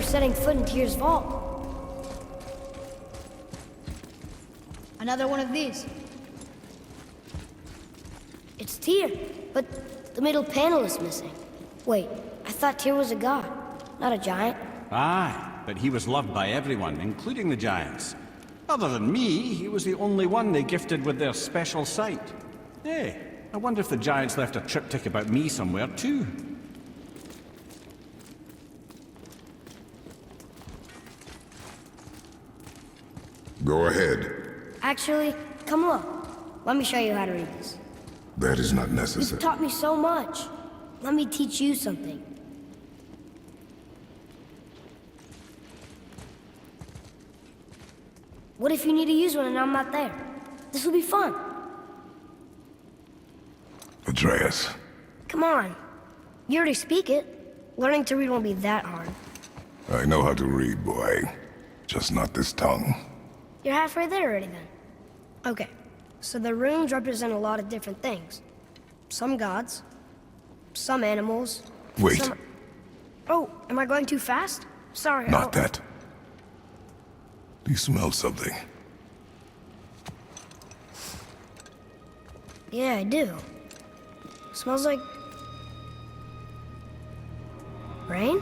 setting foot in Tyr's vault. Another one of these. It's Tyr, but the middle panel is missing. Wait, I thought Tyr was a god, not a giant. Aye, but he was loved by everyone, including the giants. Other than me, he was the only one they gifted with their special sight. Hey, I wonder if the giants left a triptych about me somewhere too. Go ahead. Actually, come look. Let me show you how to read this. That is not You've necessary. taught me so much. Let me teach you something. What if you need to use one and I'm not there? This will be fun. Atreus. Come on. You already speak it. Learning to read won't be that hard. I know how to read, boy. Just not this tongue. You're halfway there already then. Okay, so the runes represent a lot of different things. Some gods, some animals. Wait. Some... Oh, am I going too fast? Sorry. Not that. Do you smell something? Yeah, I do. Smells like... rain?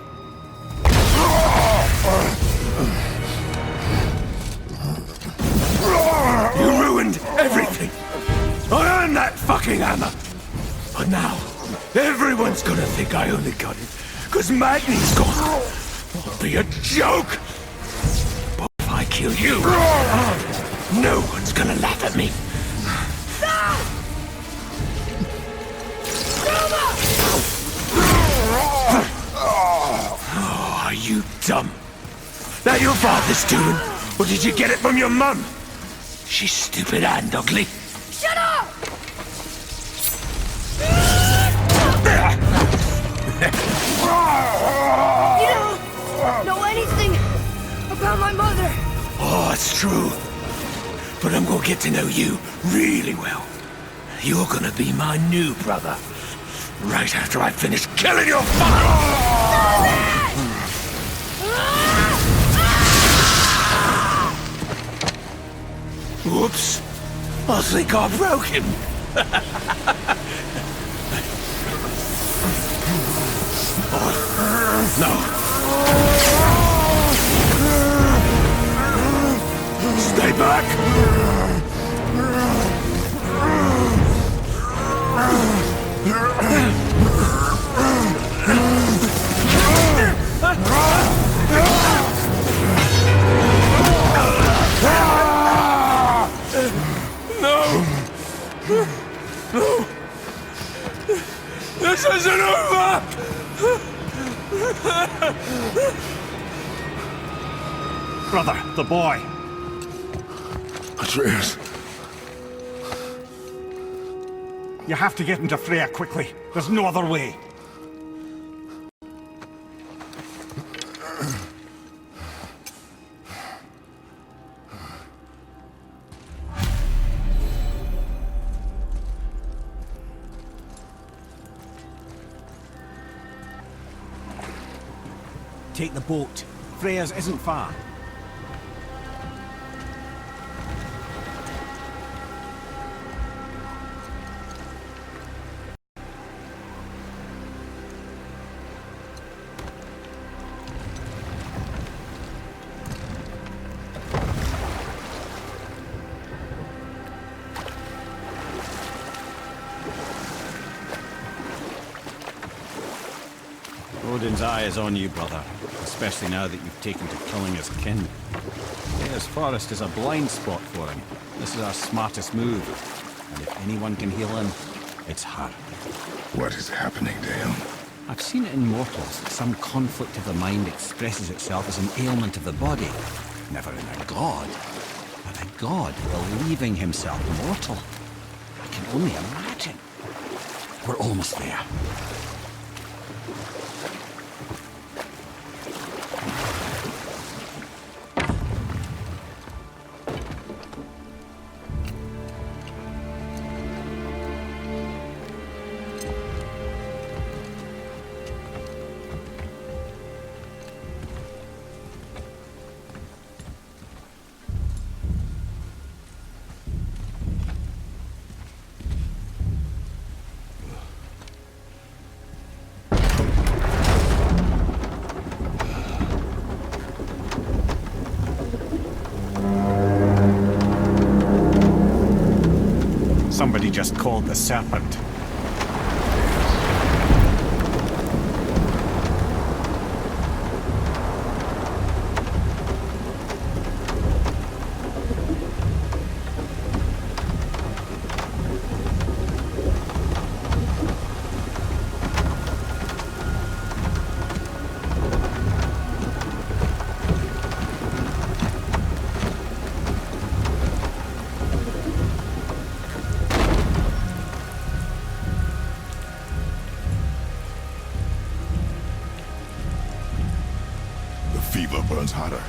You ruined everything! I earned that fucking hammer! But now, everyone's gonna think I only got it because Magni's gone. It'll be a joke! But if I kill you, no one's gonna laugh at me. Oh, are you dumb? That your father's doing? Or did you get it from your mum? She's stupid and ugly. Shut up! You don't know anything about my mother. Oh, it's true. But I'm gonna get to know you really well. You're gonna be my new brother. Right after I finish killing your father! Whoops. I think I broke him. No. Stay back! No! No! This isn't over! Brother, the boy. Atreus. You have to get into Freya quickly. There's no other way. Take the boat. Freya's isn't far. Odin's eye is on you, brother. Especially now that you've taken to killing his kin. Freya's forest is a blind spot for him. This is our smartest move. And if anyone can heal him, it's her. What is happening to him? I've seen it in mortals that some conflict of the mind expresses itself as an ailment of the body. Never in a god. But a god believing himself mortal. I can only imagine. We're almost there. Somebody just called the serpent. Fever burns hotter.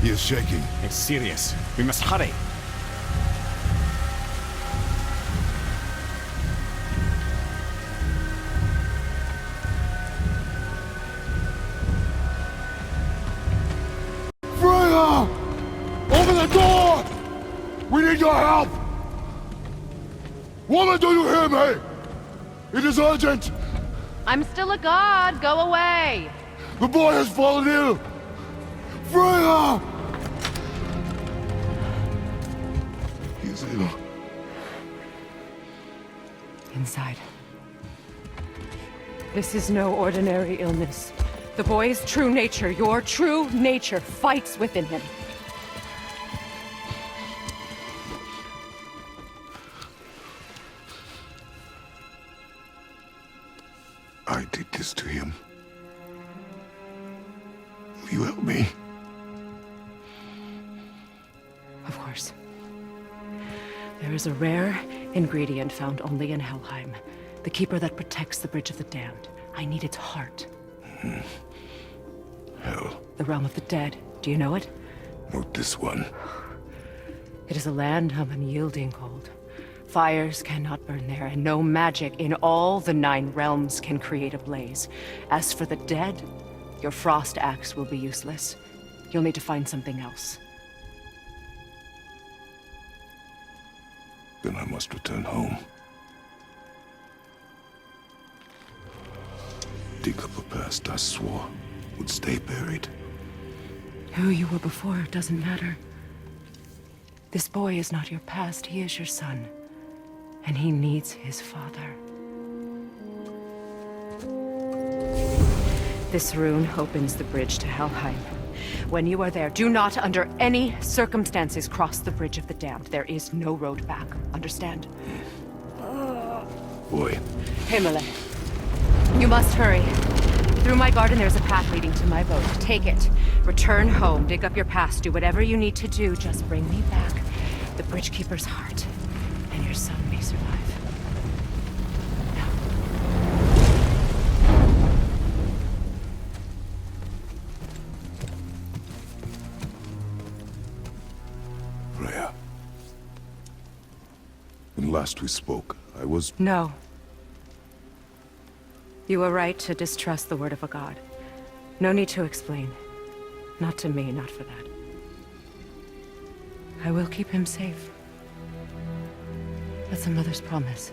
He is shaking. It's serious. We must hurry. Freya! Open the door! We need your help! Woman, do you hear me? It is urgent! I'm still a god. Go away. The boy has fallen ill! Freya! He is ill. Inside. This is no ordinary illness. The boy's true nature, your true nature, fights within him. I did this to him. Will you help me? Of course. There is a rare ingredient found only in Helheim. The keeper that protects the Bridge of the Damned. I need its heart. Hell, The realm of the dead. Do you know it? not this one. It is a land of unyielding cold. Fires cannot burn there, and no magic in all the 9 realms can create a blaze. As for the dead, your frost axe will be useless. You'll need to find something else. Then I must return home. Dig up a past I swore would stay buried. Who you were before doesn't matter. This boy is not your past, he is your son. And he needs his father. This rune opens the bridge to Helheim. When you are there, do not under any circumstances cross the Bridge of the Damned. There is no road back. Understand? Boy, Himmele. You must hurry. Through my garden there's a path leading to my boat. Take it. Return home. Dig up your past. Do whatever you need to do. Just bring me back the Bridgekeeper's heart. And your son may survive. Now. Freya. When last we spoke, I was... No. You were right to distrust the word of a god. No need to explain. Not to me, not for that. I will keep him safe. That's a mother's promise.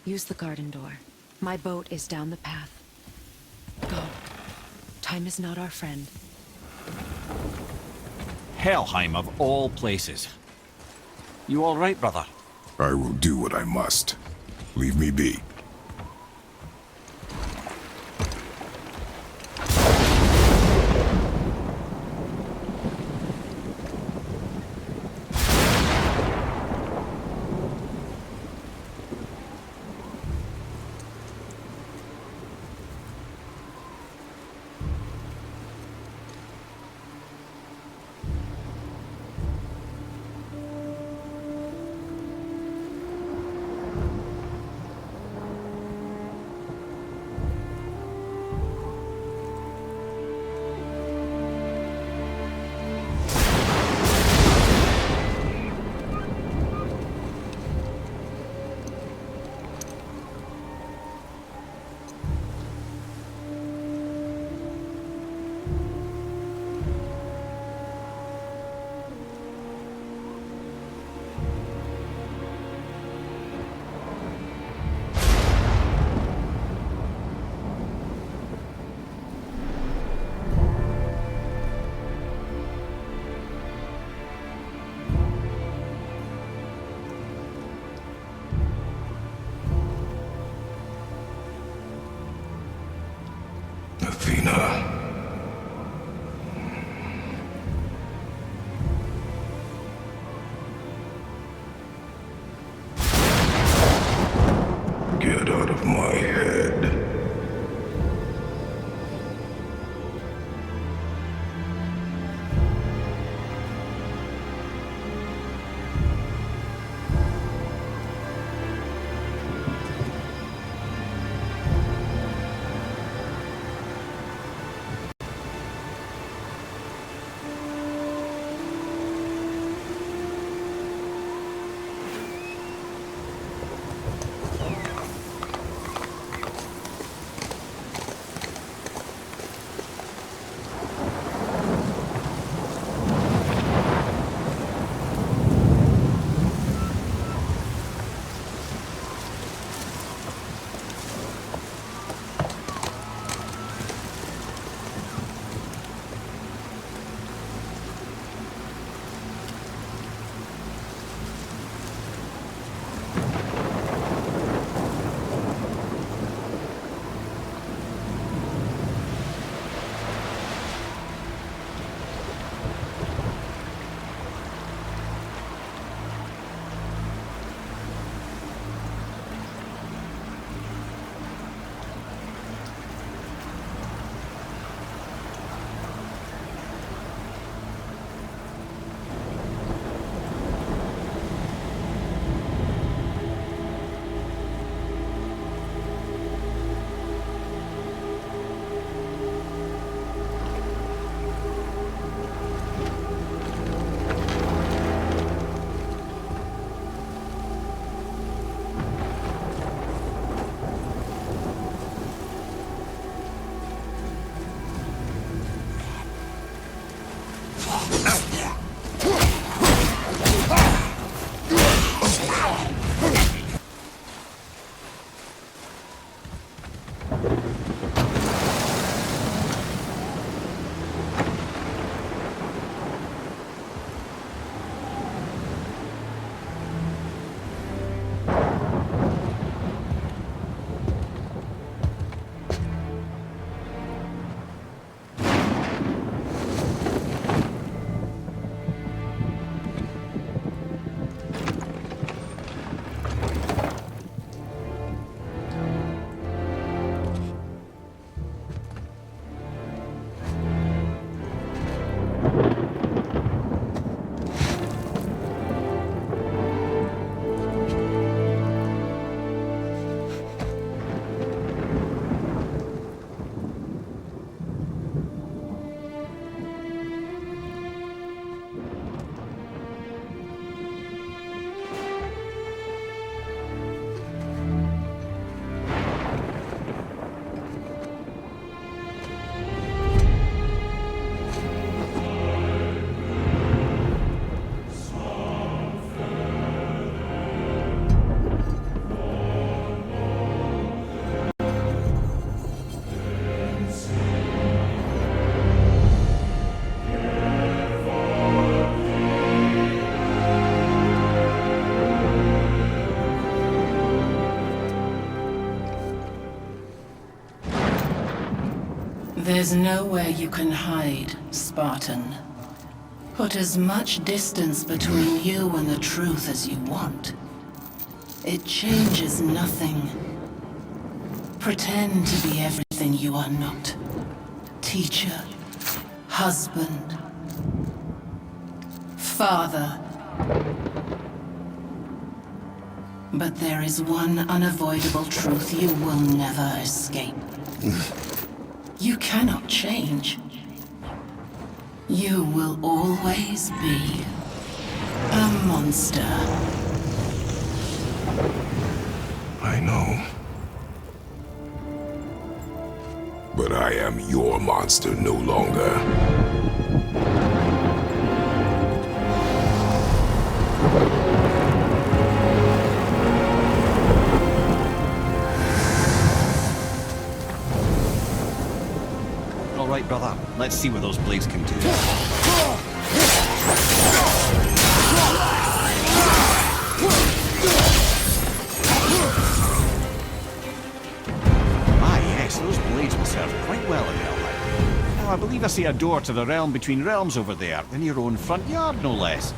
Use the garden door. My boat is down the path. Go. Time is not our friend. Helheim of all places. You all right, brother? I will do what I must. Leave me be. Athena. Get out of my head. There's nowhere you can hide, Spartan. Put as much distance between you and the truth as you want. It changes nothing. Pretend to be everything you are not. Teacher, husband, father. But there is one unavoidable truth you will never escape. You cannot change. You will always be a monster. I know. But I am your monster no longer. All right, brother. Let's see where those blades can do. Ah, yes, those blades must served quite well in Helheim. Now, I believe I see a door to the realm between realms over there, in your own front yard, no less.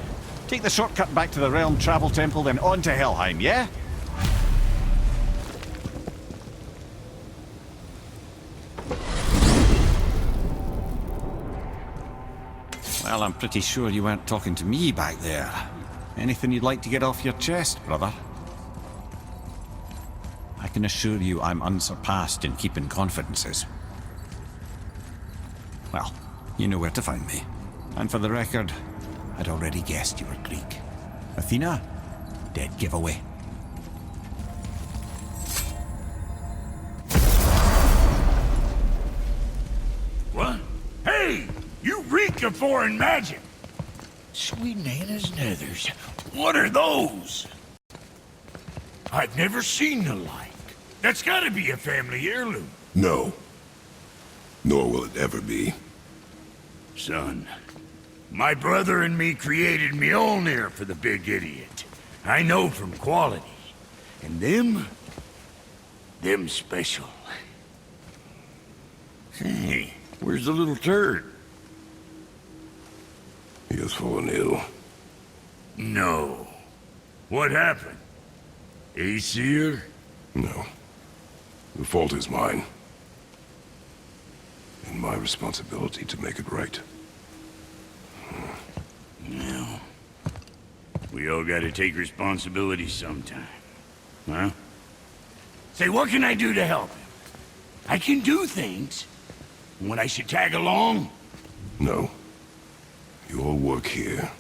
Take the shortcut back to the realm travel temple, then on to Helheim, yeah? Well, I'm pretty sure you weren't talking to me back there. Anything you'd like to get off your chest, brother? I can assure you I'm unsurpassed in keeping confidences. Well, you know where to find me. And for the record, I'd already guessed you were Greek. Athena? Dead giveaway. What? Hey! You reek of foreign magic! Sweet Nana's nethers. What are those? I've never seen the like. That's gotta be a family heirloom. No. Nor will it ever be. Son, my brother and me created Mjolnir for the big idiot. I know from quality. And them special. Hey, where's the little turd? He has fallen ill. No. What happened? Aesir? No. The fault is mine. And my responsibility to make it right. Well, we all gotta take responsibility sometime. Huh? Say, what can I do to help him? I can do things. When I should tag along? No. Your work here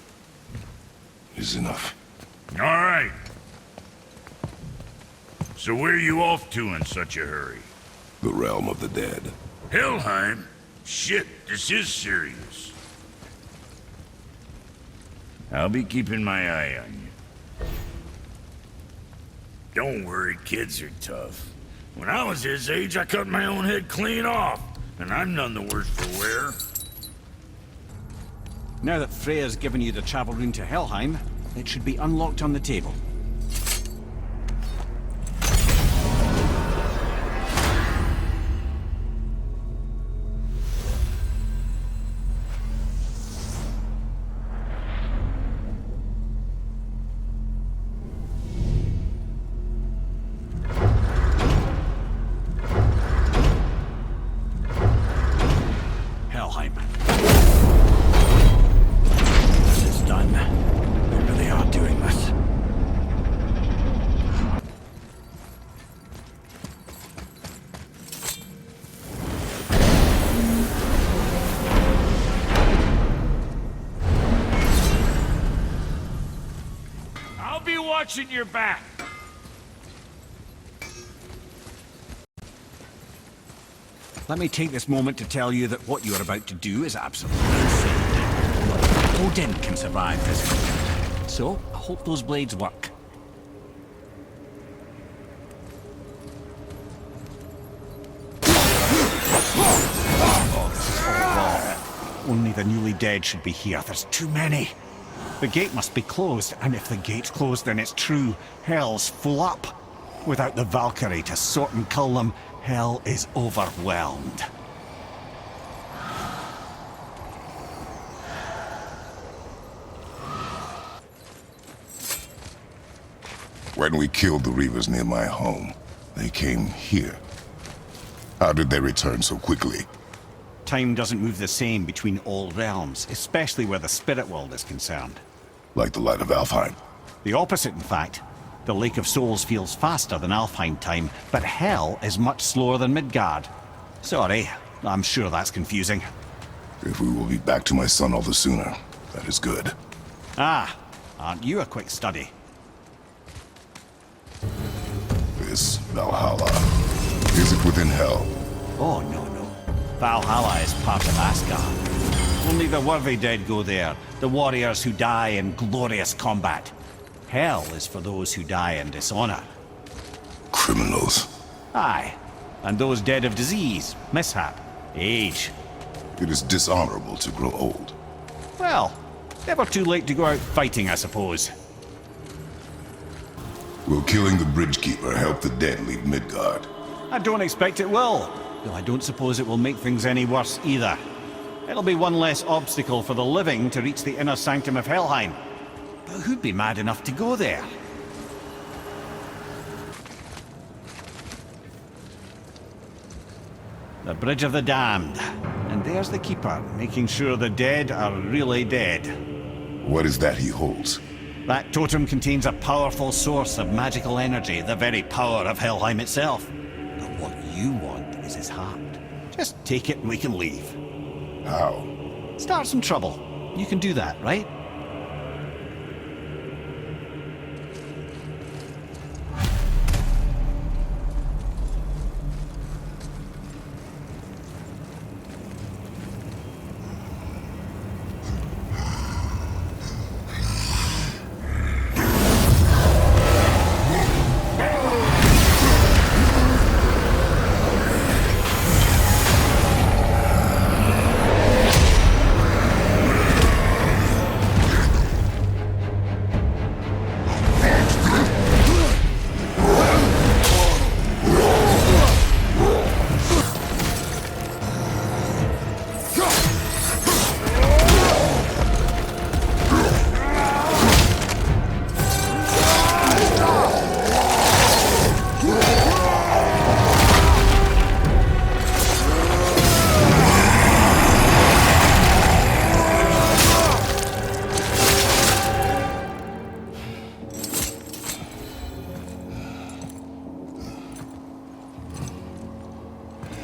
is enough. All right. So where are you off to in such a hurry? The realm of the dead. Helheim? Shit, this is serious. I'll be keeping my eye on you. Don't worry, kids are tough. When I was his age, I cut my own head clean off, and I'm none the worse for wear. Now that Freya's given you the travel rune to Helheim, it should be unlocked on the table. Helheim. It's done. They really are doing this. I'll be watching your back. Let me take this moment to tell you that what you are about to do is absolutely insane. Odin can survive this. So, I hope those blades work. Oh, this is all wrong. Only the newly dead should be here. There's too many. The gate must be closed, and if the gate's closed, then it's true. Hell's full up. Without the Valkyrie to sort and cull them, Hell is overwhelmed. When we killed the Reavers near my home, they came here. How did they return so quickly? Time doesn't move the same between all realms, especially where the spirit world is concerned. Like the light of Alfheim. The opposite, in fact. The Lake of Souls feels faster than Alfheim time, but Hell is much slower than Midgard. Sorry, I'm sure that's confusing. If we will be back to my son all the sooner, that is good. Ah, aren't you a quick study? This Valhalla, is it within Hell? Oh, no. Valhalla is part of Asgard. Only the worthy dead go there, the warriors who die in glorious combat. Hell is for those who die in dishonor. Criminals. Aye, and those dead of disease, mishap, age. It is dishonorable to grow old. Well, never too late to go out fighting, I suppose. Will killing the Bridgekeeper help the dead leave Midgard? I don't expect it will. though I don't suppose it will make things any worse either. It'll be one less obstacle for the living to reach the inner sanctum of Helheim. But who'd be mad enough to go there? The Bridge of the Damned. And there's the Keeper, making sure the dead are really dead. What is that he holds? That totem contains a powerful source of magical energy, the very power of Helheim itself. But what you want is his heart. Just take it and we can leave. How? Start some trouble. You can do that, right?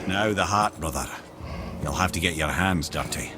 Now the heart, brother. You'll have to get your hands dirty.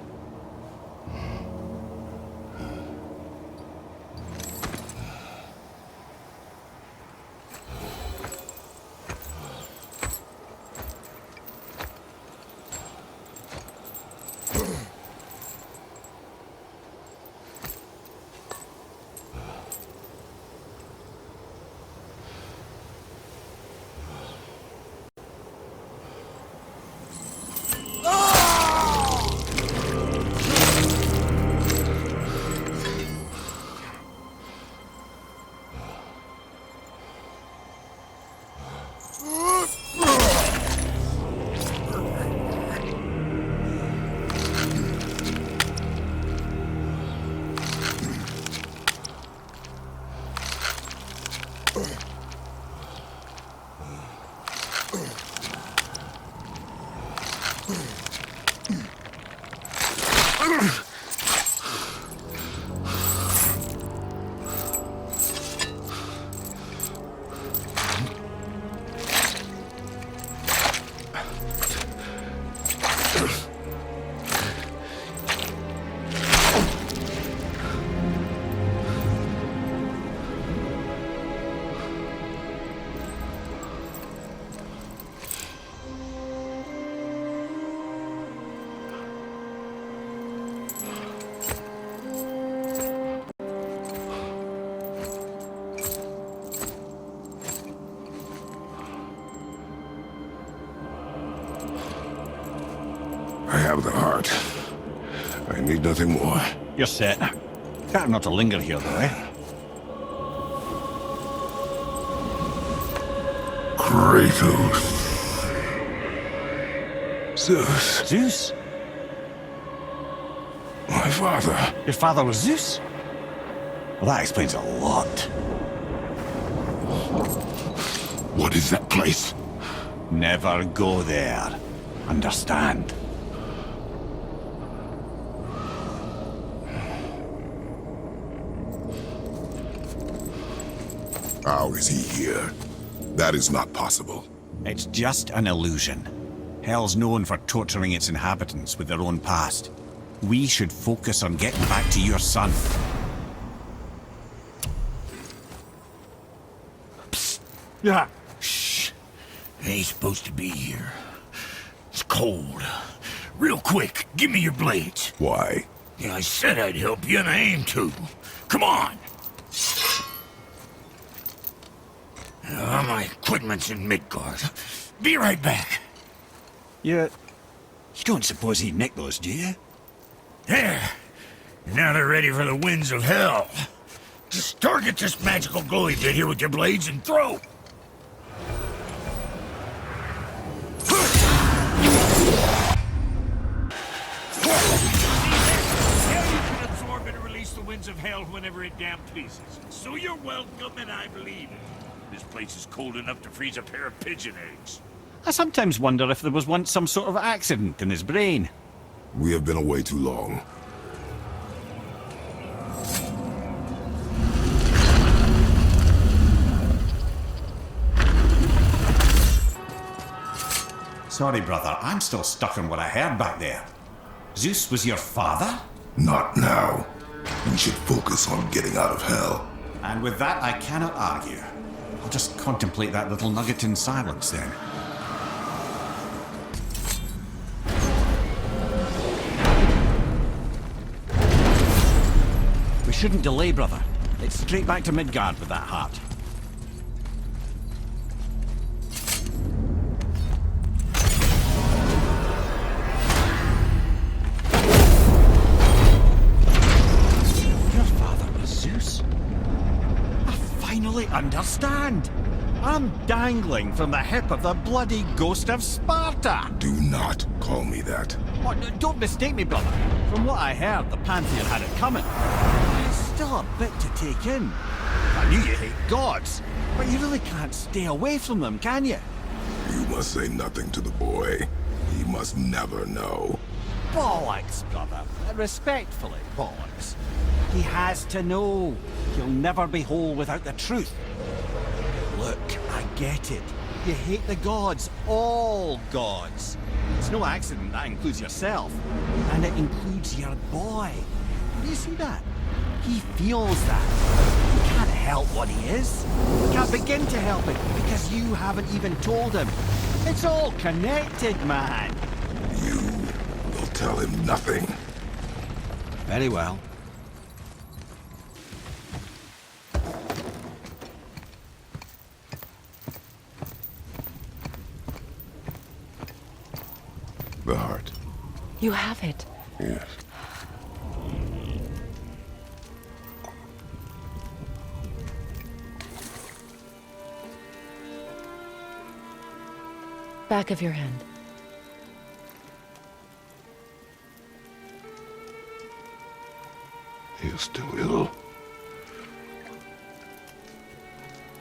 I have the heart. I need nothing more. You're set. Better not to linger here, though, eh? Kratos. Zeus. Zeus? My father. Your father was Zeus? Well, that explains a lot. What is that place? Never go there. Understand? How is he here? That is not possible. It's just an illusion. Hell's known for torturing its inhabitants with their own past. We should focus on getting back to your son. Psst. Yeah. Shh. Ain't supposed to be here. It's cold. Real quick, give me your blades. Why? Yeah, I said I'd help you, and I aim to. Come on. My equipment's in Midgard. Be right back. You don't suppose he nicked those, do you? There. Now they're ready for the winds of hell. Just target this magical glowy bit here with your blades and throw. winds of hell whenever it damn pleases. So you're welcome, and I'm leaving. This place is cold enough to freeze a pair of pigeon eggs. I sometimes wonder if there was once some sort of accident in his brain. We have been away too long. Sorry, brother, I'm still stuck on what I heard back there. Zeus was your father? Not now. We should focus on getting out of hell. And with that, I cannot argue. I'll just contemplate that little nugget in silence then. We shouldn't delay, brother. It's straight back to Midgard with that heart. Understand? I'm dangling from the hip of the bloody ghost of Sparta! Do not call me that. Oh, don't mistake me, brother. From what I heard, the Pantheon had it coming. It's still a bit to take in. I knew you hate gods, but you really can't stay away from them, can you? You must say nothing to the boy. He must never know. Bollocks, brother. Respectfully, bollocks. He has to know. He'll never be whole without the truth. Look, I get it. You hate the gods, all gods. It's no accident that includes yourself. And it includes your boy. Do you see that? He feels that. He can't help what he is. He can't begin to help it because you haven't even told him. It's all connected, man. You will tell him nothing. Very well. The heart. You have it. Yes. Back of your hand. He is still ill.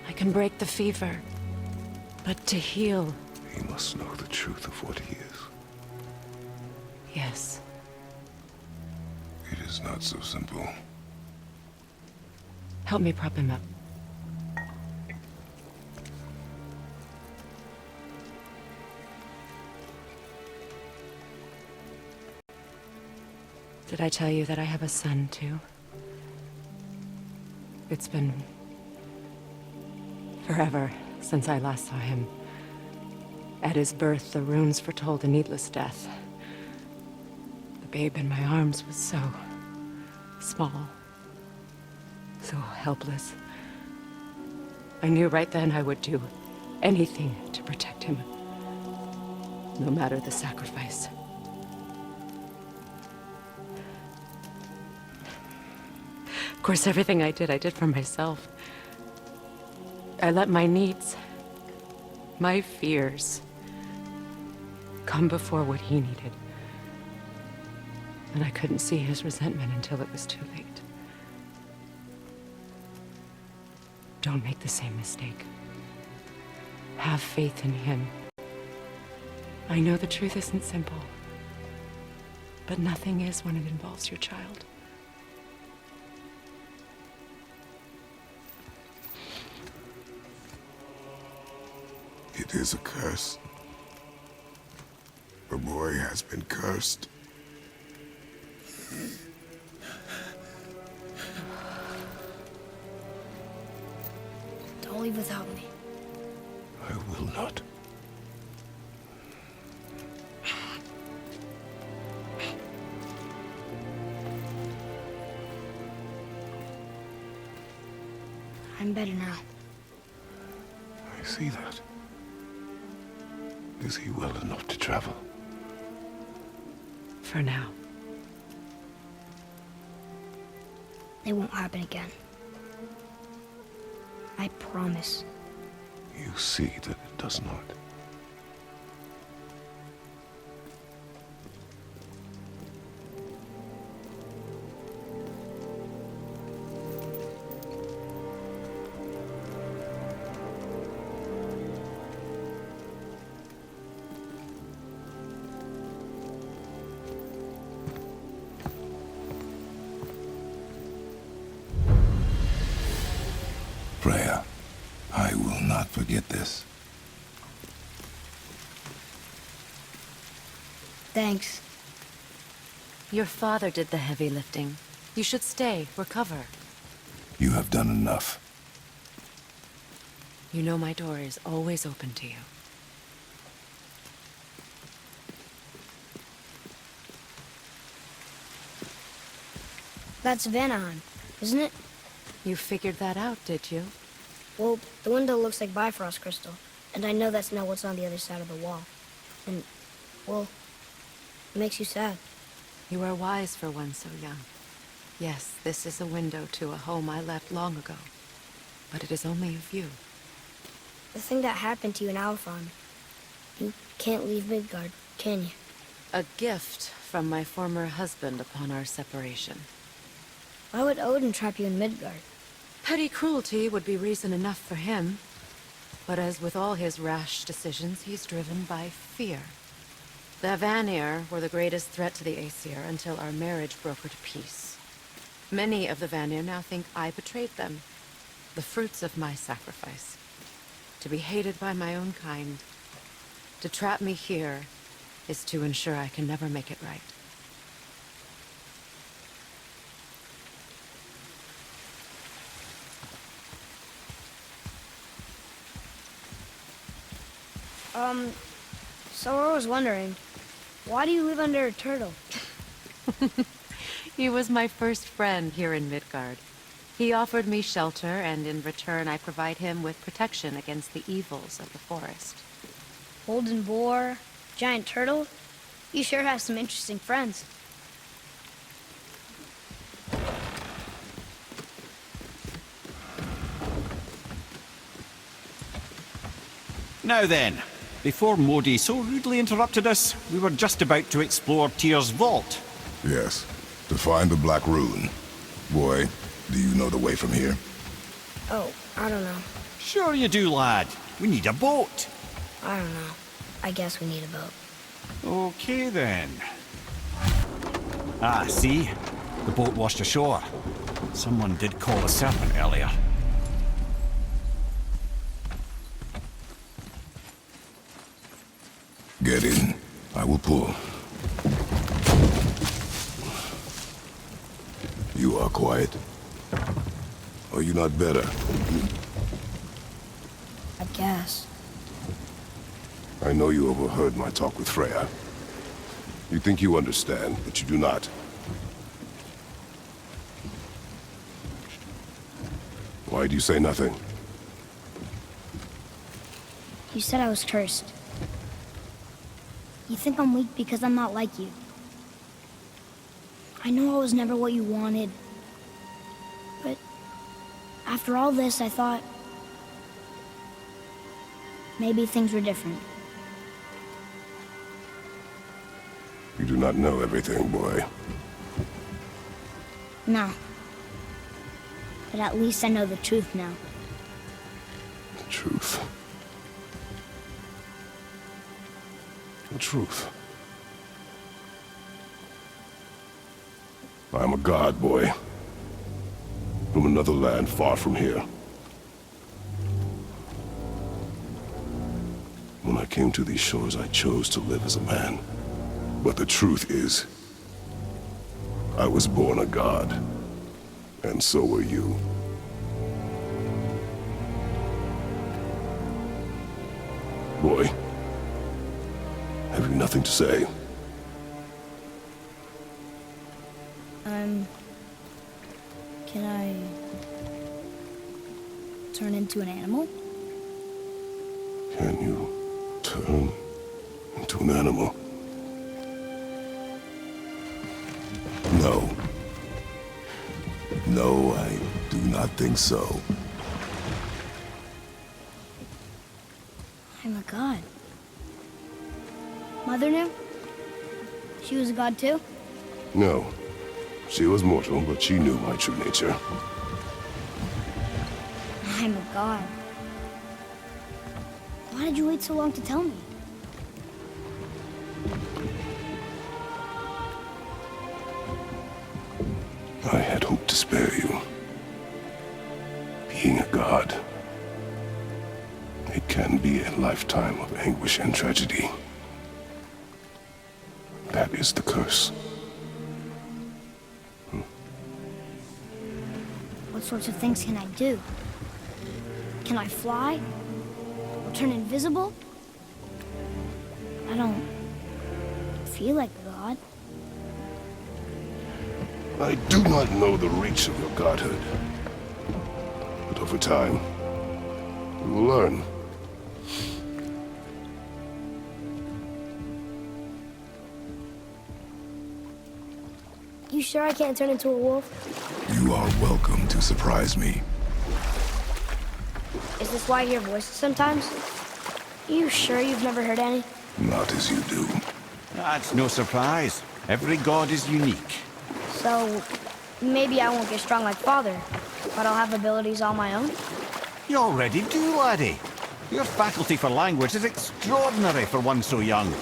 I can break the fever, but to heal... He must know the truth of what he is. Yes. It is not so simple. Help me prop him up. Did I tell you that I have a son, too? It's been... forever since I last saw him. At his birth, the runes foretold a needless death. The babe in my arms was so... small. So helpless. I knew right then I would do anything to protect him. No matter the sacrifice. Of course, everything I did for myself. I let my needs, my fears, come before what he needed. And I couldn't see his resentment until it was too late. Don't make the same mistake. Have faith in him. I know the truth isn't simple, but nothing is when it involves your child. It is a curse. The boy has been cursed. Don't leave without me. I will not. I'm better now. I see that. Is he well enough to travel? For now. It won't happen again. I promise. You see that it does not. Forget this. Thanks. Your father did the heavy lifting. You should stay, recover. You have done enough. You know my door is always open to you. That's Vanaheim, isn't it? You figured that out, did you? Well, the window looks like Bifrost crystal, and I know that's not what's on the other side of the wall. And, well, it makes you sad. You are wise for one so young. Yes, this is a window to a home I left long ago. But it is only a view. The thing that happened to you in Alfheim, you can't leave Midgard, can you? A gift from my former husband upon our separation. Why would Odin trap you in Midgard? Petty cruelty would be reason enough for him. But as with all his rash decisions, he's driven by fear. The Vanir were the greatest threat to the Aesir until our marriage brokered peace. Many of the Vanir now think I betrayed them. The fruits of my sacrifice. To be hated by my own kind. To trap me here is to ensure I can never make it right. So I was wondering, why do you live under a turtle? He was my first friend here in Midgard. He offered me shelter, and in return I provide him with protection against the evils of the forest. Golden boar, giant turtle? You sure have some interesting friends. Now then, before Modi so rudely interrupted us, we were just about to explore Tyr's vault. Yes, to find the Black Rune. Boy, do you know the way from here? Oh, I don't know. Sure you do, lad. We need a boat. I don't know. I guess we need a boat. Okay then. Ah, see? The boat washed ashore. Someone did call the serpent earlier. Get in. I will pull. You are quiet. Are you not better? I guess. I know you overheard my talk with Freya. You think you understand, but you do not. Why do you say nothing? You said I was cursed. You think I'm weak because I'm not like you. I know I was never what you wanted. But after all this, I thought maybe things were different. You do not know everything, boy. No. But at least I know the truth now. The truth. The truth. I am a god, boy. From another land far from here. When I came to these shores, I chose to live as a man. But the truth is, I was born a god. And so were you. Boy, have you nothing to say? Can I turn into an animal? Can you turn into an animal? No. No, I do not think so. I'm a god. Mother knew? She was a god too? No. She was mortal, but she knew my true nature. I'm a god. Why did you wait so long to tell me? I had hoped to spare you. Being a god, It can be a lifetime of anguish and tragedy. That is the curse. What sorts of things can I do? Can I fly? Or turn invisible? I don't feel like a god. I do not know the reach of your godhood. But over time, you will learn. You sure I can't turn into a wolf? You are welcome to surprise me. Is this why I hear voices sometimes? You sure you've never heard any? Not as you do. That's no surprise. Every god is unique. So, maybe I won't get strong like Father, but I'll have abilities all my own? You already do, laddie. Your faculty for language is extraordinary for one so young.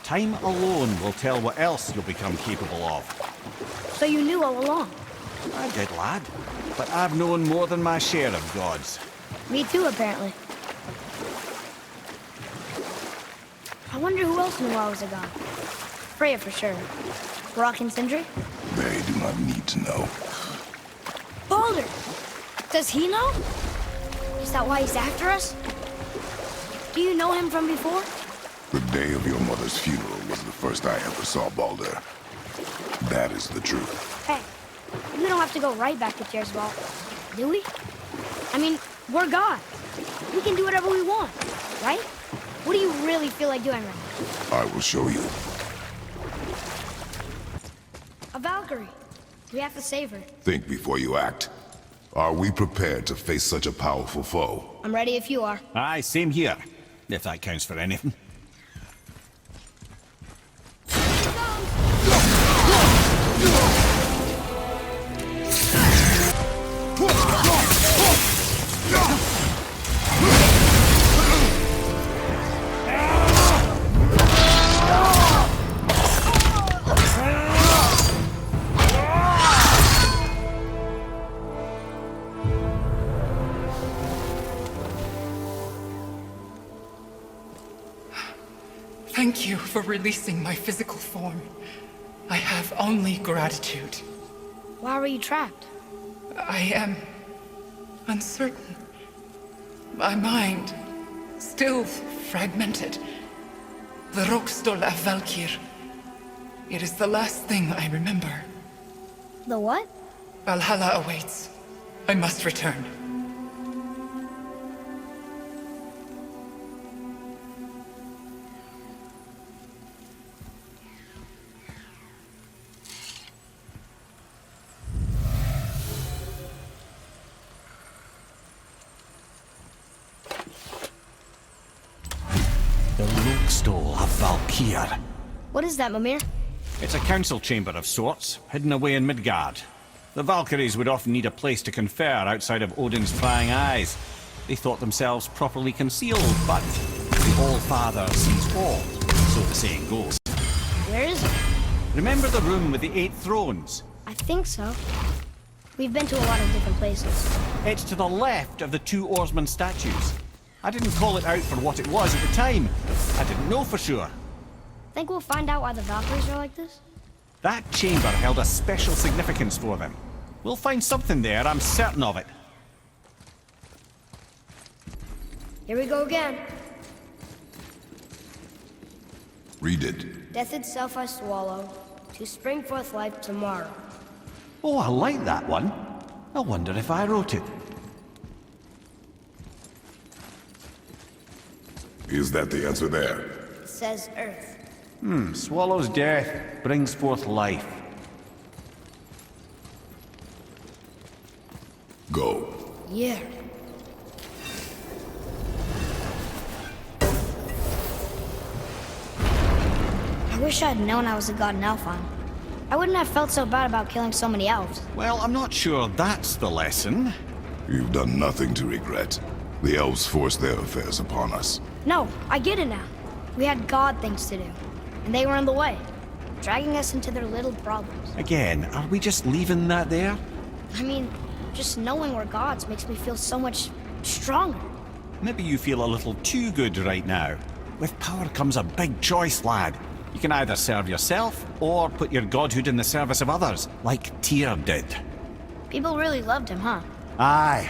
Time alone will tell what else you'll become capable of. So you knew all along? I did, lad. But I've known more than my share of gods. Me too, apparently. I wonder who else knew I was a god. Freya for sure. Rock and Sindri? They do not need to know. Baldur! Does he know? Is that why he's after us? Do you know him from before? The day of your mother's funeral was the first I ever saw Baldur. That is the truth. Hey, we don't have to go right back to Tiersvall, do we? I mean, we're God. We can do whatever we want, right? What do you really feel like doing right now? I will show you. A Valkyrie. We have to save her. Think before you act. Are we prepared to face such a powerful foe? I'm ready if you are. Aye, same here. If that counts for anything. Thank you for releasing my physical form. I have only gratitude. Why were you trapped? I am uncertain. My mind, still fragmented. The Rokstol of Valkyr. It is the last thing I remember. The what? Valhalla awaits. I must return. The Rokstol of Valkyr. What is that, Mimir? It's a council chamber of sorts, hidden away in Midgard. The Valkyries would often need a place to confer outside of Odin's prying eyes. They thought themselves properly concealed, but the All-Father sees all, so the saying goes. Where is it? Remember the room with the 8 thrones? I think so. We've been to a lot of different places. It's to the left of the 2 oarsman statues. I didn't call it out for what it was at the time. I didn't know for sure. Think we'll find out why the Valkyries are like this? That chamber held a special significance for them. We'll find something there, I'm certain of it. Here we go again. Read it. Death itself I swallow, to spring forth life tomorrow. Oh, I like that one. I wonder if I wrote it. Is that the answer there? It says Earth. Swallows death, brings forth life. Go. Yeah. I wish I'd known I was a god in Alfheim. I wouldn't have felt so bad about killing so many elves. Well, I'm not sure that's the lesson. You've done nothing to regret. The elves forced their affairs upon us. No, I get it now. We had god things to do, and they were in the way, dragging us into their little problems. Again, are we just leaving that there? I mean, just knowing we're gods makes me feel so much stronger. maybe you feel a little too good right now. With power comes a big choice, lad. You can either serve yourself, or put your godhood in the service of others, like Tyr did. People really loved him, huh? Aye,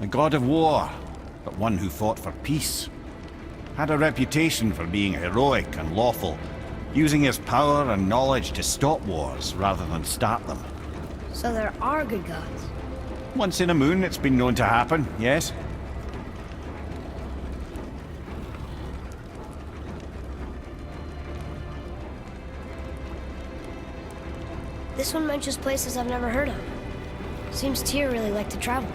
a god of war, but one who fought for peace. Had a reputation for being heroic and lawful, using his power and knowledge to stop wars rather than start them. So there are good gods. Once in a moon, it's been known to happen, yes? This one mentions places I've never heard of. Seems Tyr really liked to travel.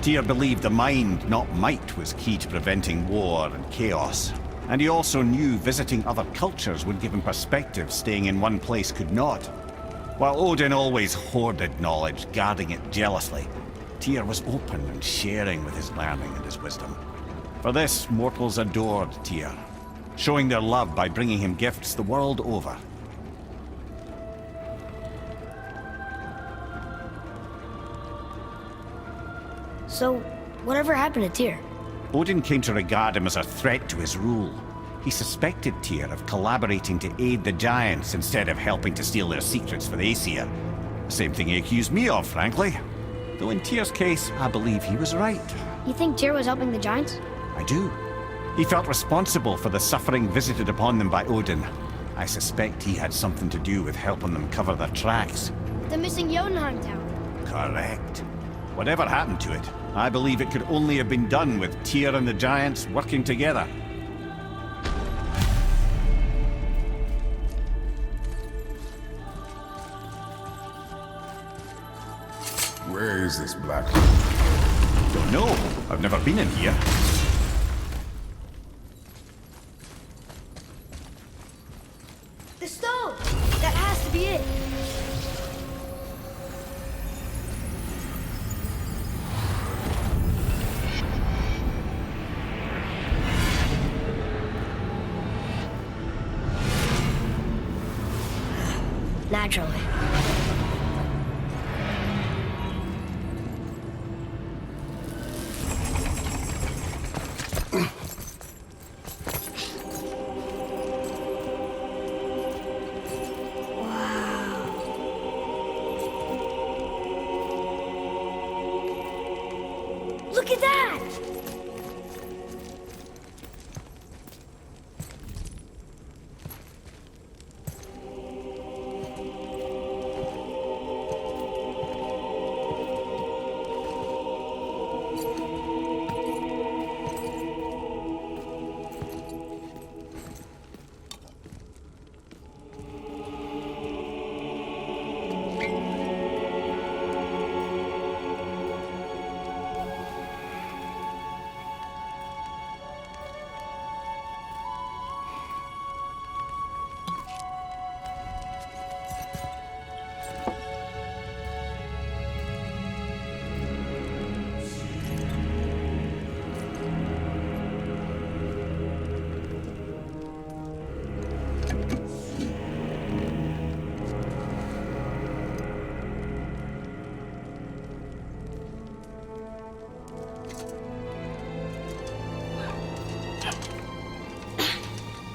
Tyr believed the mind, not might, was key to preventing war and chaos. And he also knew visiting other cultures would give him perspective staying in one place could not. While Odin always hoarded knowledge, guarding it jealously, Tyr was open and sharing with his learning and his wisdom. For this, mortals adored Tyr, showing their love by bringing him gifts the world over. So, whatever happened to Tyr? Odin came to regard him as a threat to his rule. He suspected Tyr of collaborating to aid the giants instead of helping to steal their secrets for the Aesir. Same thing he accused me of, frankly. Though in Tyr's case, I believe he was right. You think Tyr was helping the giants? I do. He felt responsible for the suffering visited upon them by Odin. I suspect he had something to do with helping them cover their tracks. The missing Jotunheim tower. Correct. Whatever happened to it, I believe it could only have been done with Tyr and the giants working together. Where is this black? Don't know. I've never been in here. The stone! That has to be it! Naturally. Look at that!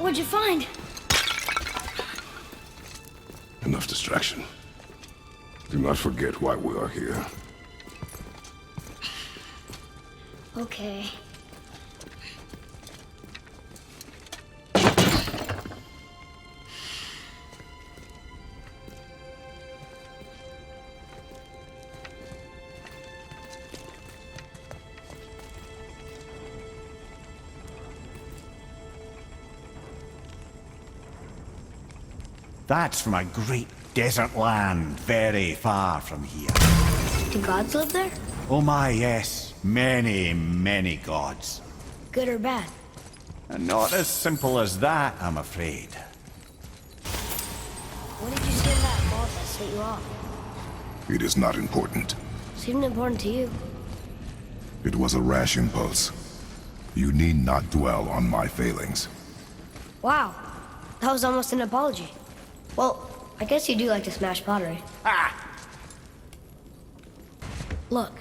What'd you find? Enough distraction. Do not forget why we are here. Okay. That's from a great desert land very far from here. Do gods live there? Oh my, yes. Many, many gods. Good or bad? And not as simple as that, I'm afraid. What did you say to that boss that set you off? It is not important. Seemed important to you. It was a rash impulse. You need not dwell on my failings. Wow. That was almost an apology. Well, I guess you do like to smash pottery. Ah! Look,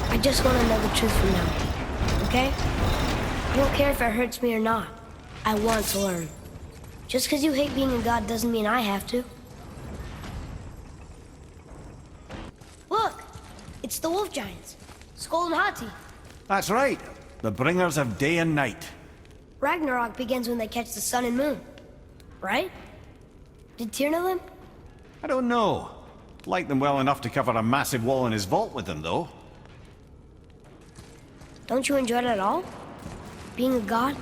I just want to know the truth from now, okay? I don't care if it hurts me or not. I want to learn. Just because you hate being a god doesn't mean I have to. Look! It's the wolf giants. Skull and Hati. That's right. The bringers of day and night. Ragnarok begins when they catch the sun and moon. Right? Did Tyr know them? I don't know. Like them well enough to cover a massive wall in his vault with them, though. Don't you enjoy it at all? Being a god?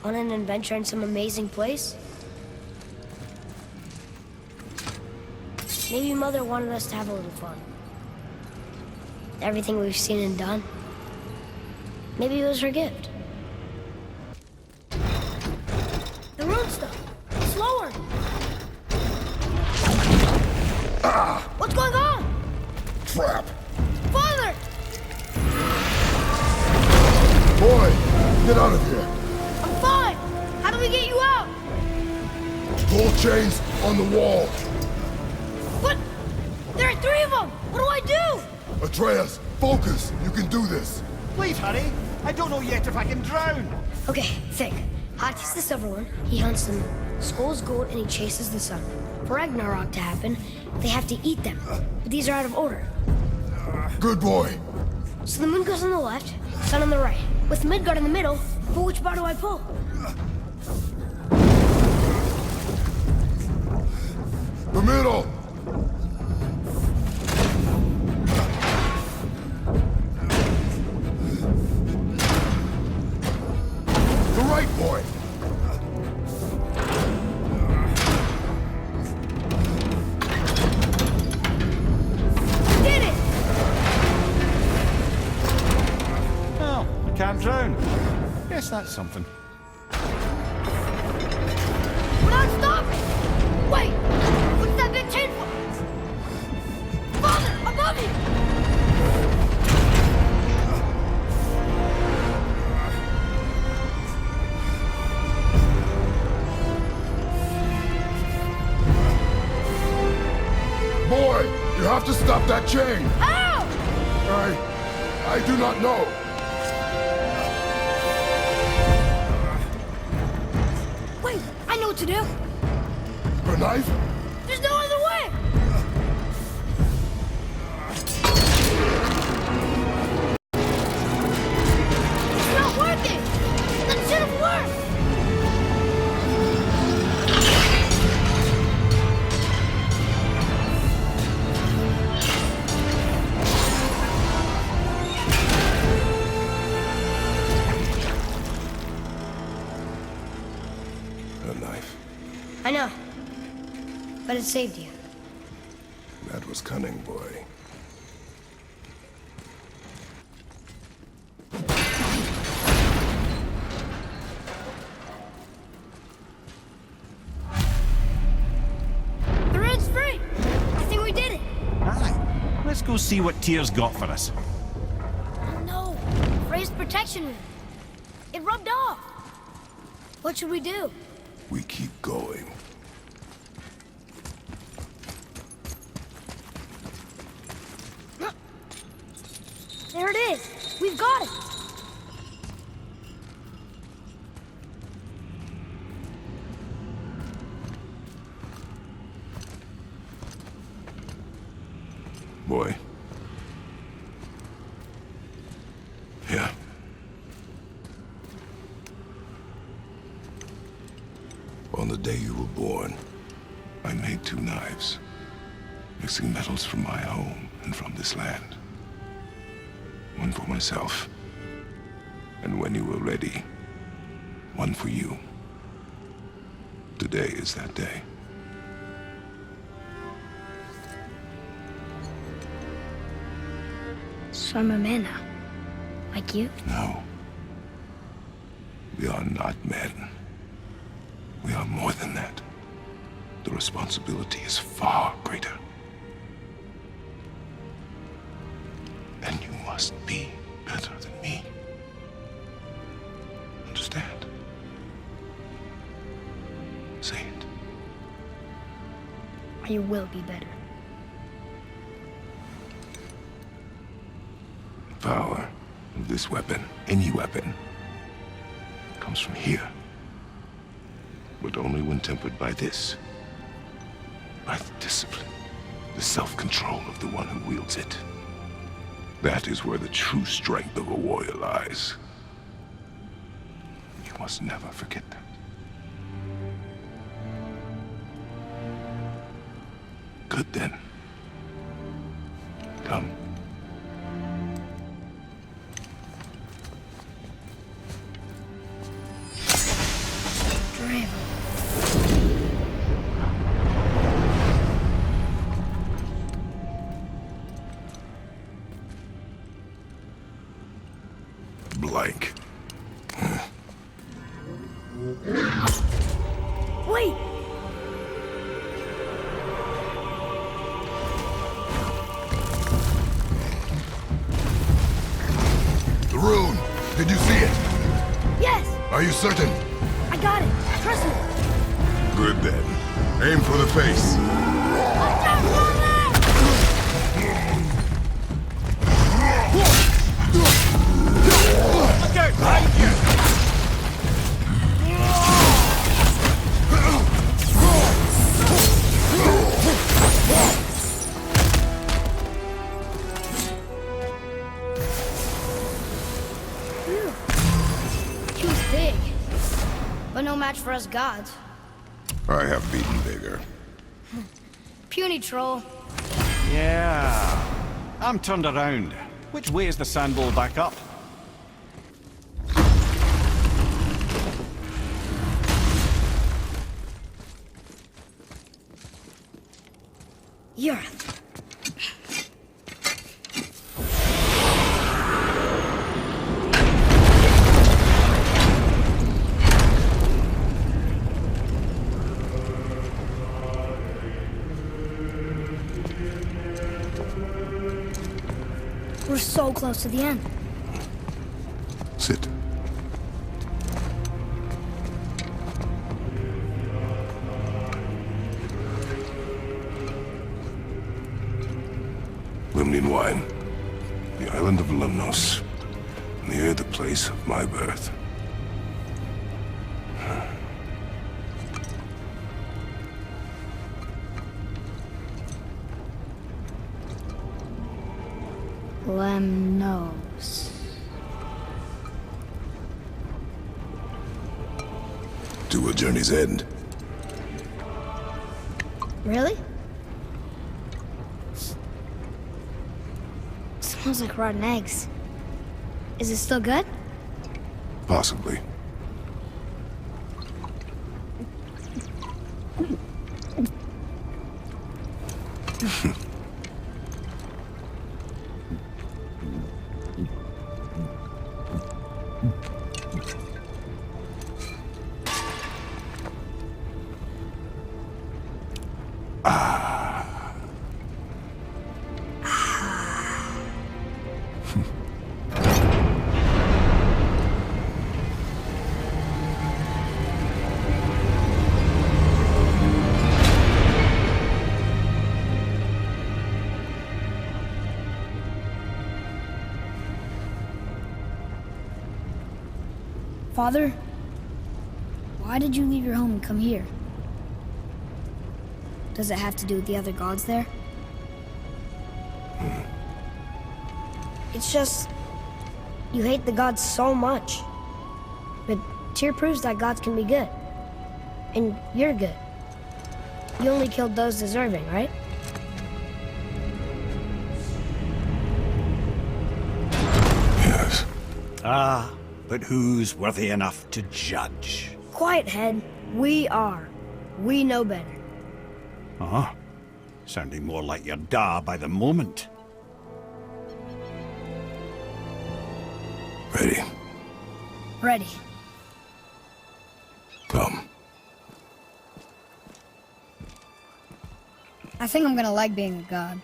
On an adventure in some amazing place? Maybe Mother wanted us to have a little fun. Everything we've seen and done. Maybe it was her gift. The rune stuff! Slower! What's going on? Trap! Father! Boy, get out of here! I'm fine! How do we get you out? Pull chains on the wall! But there are 3 of them! What do I do? Atreus, focus! You can do this! Please hurry. I don't know yet if I can drown. Okay, think. Hati's the silver one. He hunts them. Skull's gold and he chases the sun. For Ragnarok to happen, they have to eat them. But these are out of order. Good boy! So the moon goes on the left, sun on the right. With Midgard in the middle, but which bar do I pull? The middle! The right, boy! Did it! Oh, I can't drown. Guess that's something. We're not stopping! Wait! What's that big chain for? Father, above you! Boy, you have to stop that chain! How? I do not know. Wait, I know what to do. A knife? There's no other way! It's not working! That should have worked! A knife. I know. But it saved you. That was cunning, boy. The red's free! I think we did it! Aye. Let's go see what Tyr's got for us. Oh no! Frey's protection ring. It rubbed off! What should we do? We keep going. There it is! We've got it! Boy. Yeah. On the day you were born, I made 2 knives, mixing metals from my home and from this land. One for myself, and when you were ready, one for you. Today is that day. So I'm a man now. Like you? No. We are not men. We are more than that. The responsibility is far greater. And you must be better than me. Understand? Say it. You will be better. The power of this weapon, any weapon, comes from here. But only when tempered by this. By the discipline, the self-control of the one who wields it. That is where the true strength of a warrior lies. You must never forget that. Good then. Come. Blank. Wait! The rune! Did you see it? Yes! Are you certain? I got it! Trust me! Good then. Aim for the face. He was big, but no match for us gods. I have beaten bigger. Puny troll. Yeah. I'm turned around. Which way is the sandbowl back up? You're... We're so close to the end. Sit. Limnian wine. The island of Lemnos. Near the place of my birth. Lemnos. To a journey's end. Really? Smells like rotten eggs. Is it still good? Possibly. Father, why did you leave your home and come here? Does it have to do with the other gods there? It's just, you hate the gods so much. But Tyr proves that gods can be good. And you're good. You only killed those deserving, right? Yes. Ah, but who's worthy enough to judge? Quiet head, we are. We know better. Uh-huh. Sounding more like your da by the moment. Ready. Ready. Come. I think I'm gonna like being a god.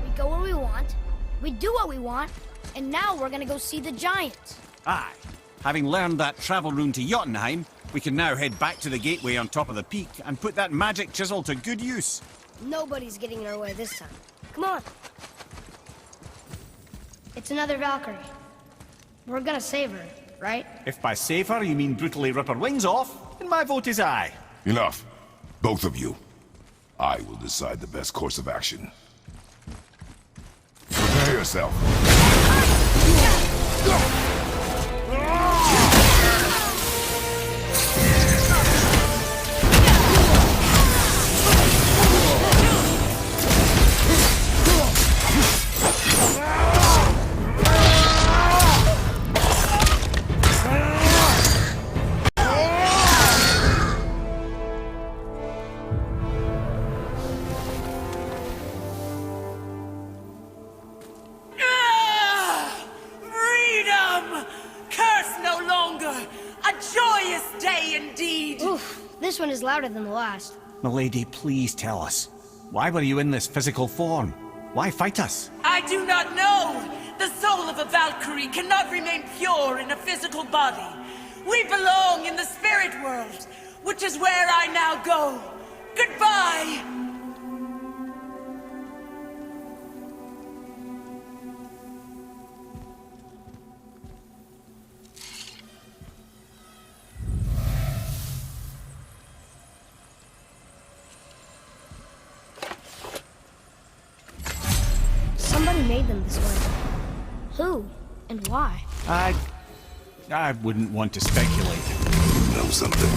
We go where we want, we do what we want, and now we're gonna go see the giants. Aye. Having learned that travel rune to Jotunheim, We can now head back to the gateway on top of the peak and put that magic chisel to good use. Nobody's getting in our way this time. Come on. It's another Valkyrie. We're gonna save her, right? If by save her you mean brutally rip her wings off, then my vote is aye. Enough. Both of you. I will decide the best course of action. Prepare yourself. This one is louder than the last. Milady, please tell us. Why were you in this physical form? Why fight us? I do not know! The soul of a Valkyrie cannot remain pure in a physical body. We belong in the spirit world, which is where I now go. Goodbye! Somebody made them this way. Who? And why? I wouldn't want to speculate. You know something?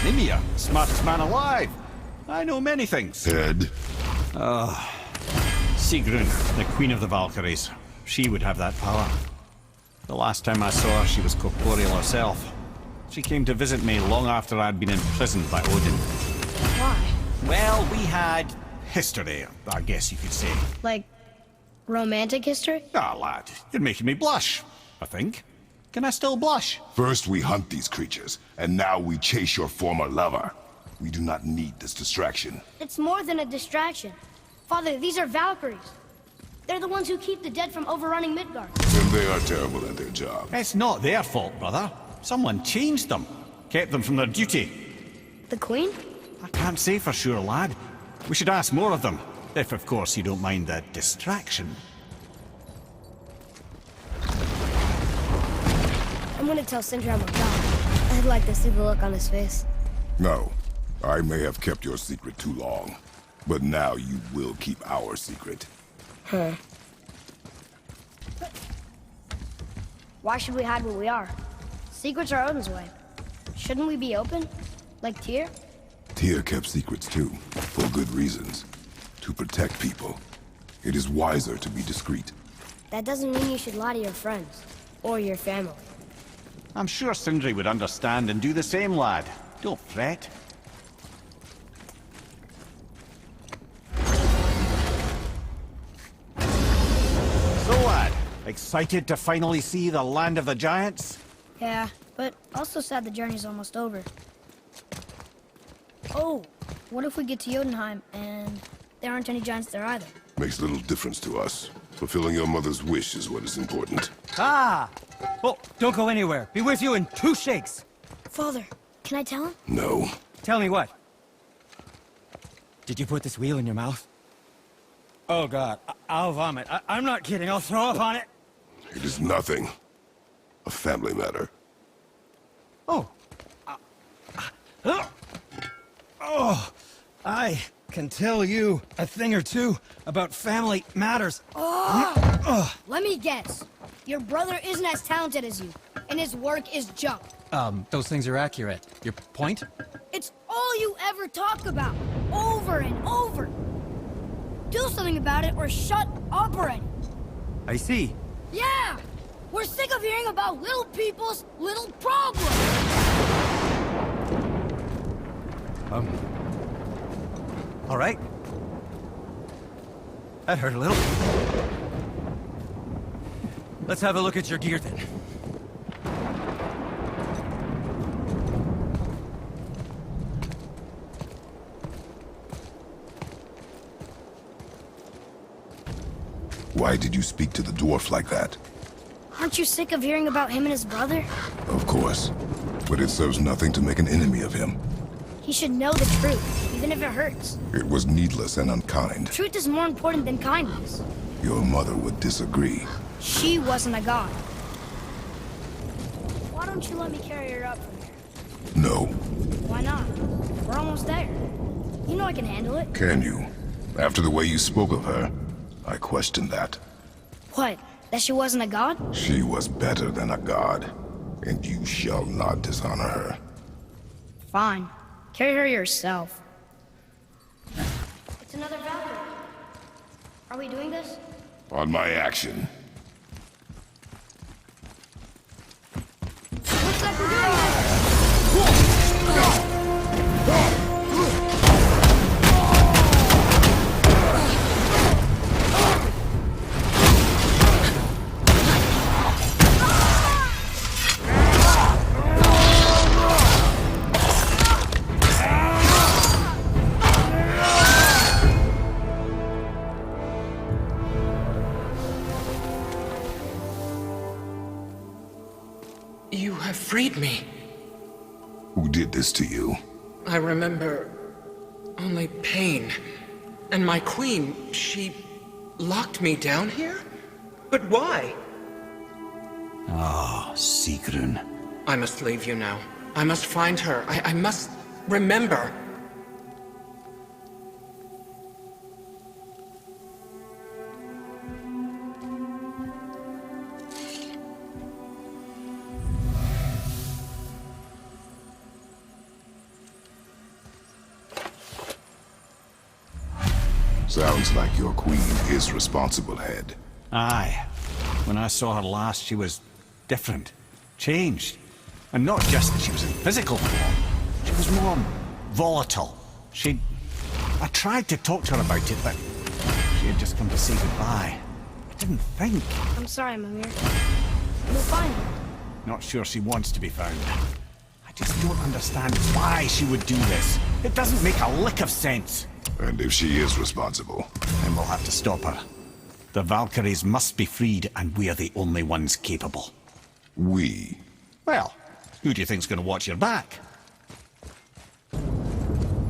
Mimir, smartest man alive. I know many things. Head. Sigrun, the queen of the Valkyries. She would have that power. The last time I saw her, she was corporeal herself. She came to visit me long after I'd been imprisoned by Odin. Why? Well, we had history, I guess you could say. Like, romantic history? Ah, lad, you're making me blush, I think. Can I still blush? First we hunt these creatures, and now we chase your former lover. We do not need this distraction. It's more than a distraction. Father, these are Valkyries. They're the ones who keep the dead from overrunning Midgard. And they are terrible at their job. It's not their fault, brother. Someone changed them. Kept them from their duty. The Queen? I can't say for sure, lad. We should ask more of them. If, of course, you don't mind the distraction. I'm gonna tell Sindri I'm a god. I'd like to see the look on his face. No. I may have kept your secret too long. But now you will keep our secret. Huh. Why should we hide what we are? Secrets are Odin's way. Shouldn't we be open? Like Tyr? Tyr kept secrets too, for good reasons. To protect people. It is wiser to be discreet. That doesn't mean you should lie to your friends. Or your family. I'm sure Sindri would understand and do the same, lad. Don't fret. So, lad, excited to finally see the land of the giants? Yeah, but also sad the journey's almost over. Oh, what if we get to Jotunheim and there aren't any giants there either? Makes little difference to us. Fulfilling your mother's wish is what is important. Ah! Oh, don't go anywhere. Be with you in 2 shakes. Father, can I tell him? No. Tell me what? Did you put this wheel in your mouth? Oh, God. I'll vomit. I'm not kidding. I'll throw up on it. It is nothing. A family matter. Oh. Oh, I can tell you a thing or two about family matters. Let me guess. Your brother isn't as talented as you, and his work is junk. Those things are accurate. Your point? It's all you ever talk about, over and over. Do something about it or shut up already. I see. Yeah! We're sick of hearing about little people's little problems! All right. That hurt a little. Let's have a look at your gear then. Why did you speak to the dwarf like that? Aren't you sick of hearing about him and his brother? Of course. but it serves nothing to make an enemy of him. He should know the truth, even if it hurts. It was needless and unkind. Truth is more important than kindness. Your mother would disagree. She wasn't a god. Why don't you let me carry her up from here? No. Why not? We're almost there. You know I can handle it. Can you? After the way you spoke of her, I question that. What? That she wasn't a god? She was better than a god, and you shall not dishonor her. Fine. Carry her yourself. It's another Valkyrie. Are we doing this? On my action. Looks like we're doing it! You have freed me. Who did this to you? I remember only pain. And my queen, she locked me down here? But why? Ah, Sigrun. I must leave you now. I must find her. I must remember. Sounds like your queen is responsible, Head. Aye. When I saw her last, she was different. Changed. And not just that she was in physical form. She was more volatile. I tried to talk to her about it, but she had just come to say goodbye. I didn't think. I'm sorry, Mimir. We'll find her. Not sure she wants to be found. I just don't understand why she would do this. It doesn't make a lick of sense. And if she is responsible? Then we'll have to stop her. The Valkyries must be freed, and we're the only ones capable. We? Well, who do you think's gonna watch your back?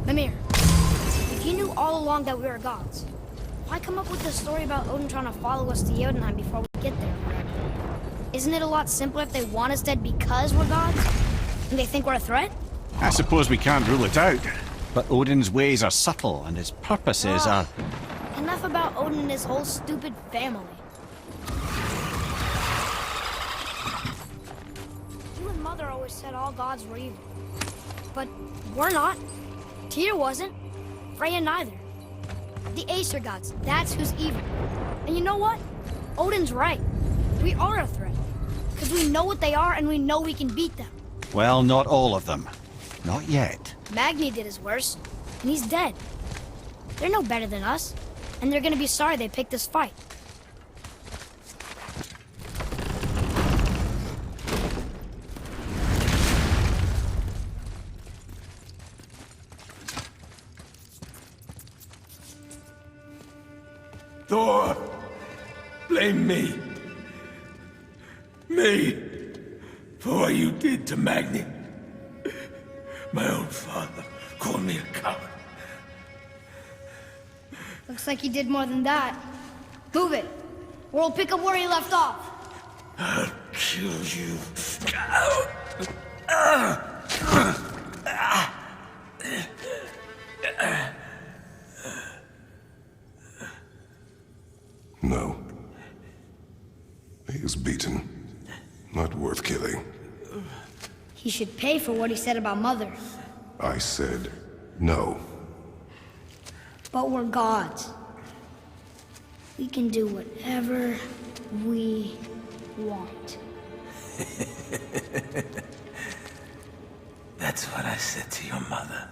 Mimir, if you knew all along that we were gods, why come up with this story about Odin trying to follow us to Jotunheim before we get there? Isn't it a lot simpler if they want us dead because we're gods? And they think we're a threat? I suppose we can't rule it out. But Odin's ways are subtle, and his purposes are... Enough about Odin and his whole stupid family. You and Mother always said all gods were evil. But we're not. Tyr wasn't. Freya neither. The Aesir gods, that's who's evil. And you know what? Odin's right. We are a threat. Because we know what they are and we know we can beat them. Well, not all of them. Not yet. Magni did his worst, and he's dead. They're no better than us, and they're gonna be sorry they picked this fight. Thor, blame me. Me, for what you did to Magni. My own father called me a coward. Looks like he did more than that. Move it, or we'll pick up where he left off. I'll kill you. No. He is beaten. Not worth killing. He should pay for what he said about Mother. I said no. But we're gods. We can do whatever we want. That's what I said to your mother,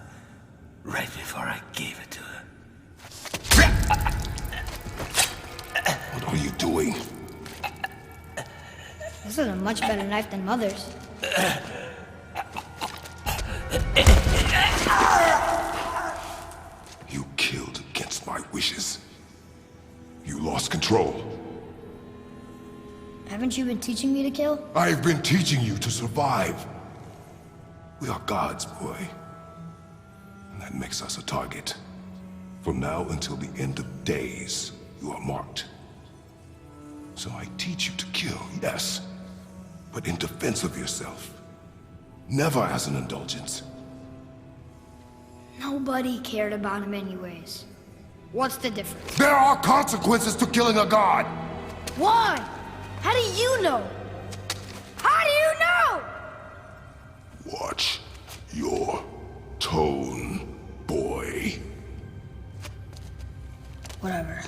right before I gave it to her. What are you doing? This is a much better knife than Mother's. You killed against my wishes. You lost control. Haven't you been teaching me to kill? I've been teaching you to survive. We are gods, boy. And that makes us a target. From now until the end of days, you are marked. So I teach you to kill, yes, but in defense of yourself. Never as an indulgence. Nobody cared about him anyways. What's the difference? There are consequences to killing a god! Why? How do you know? How do you know? Watch your tone, boy. Whatever.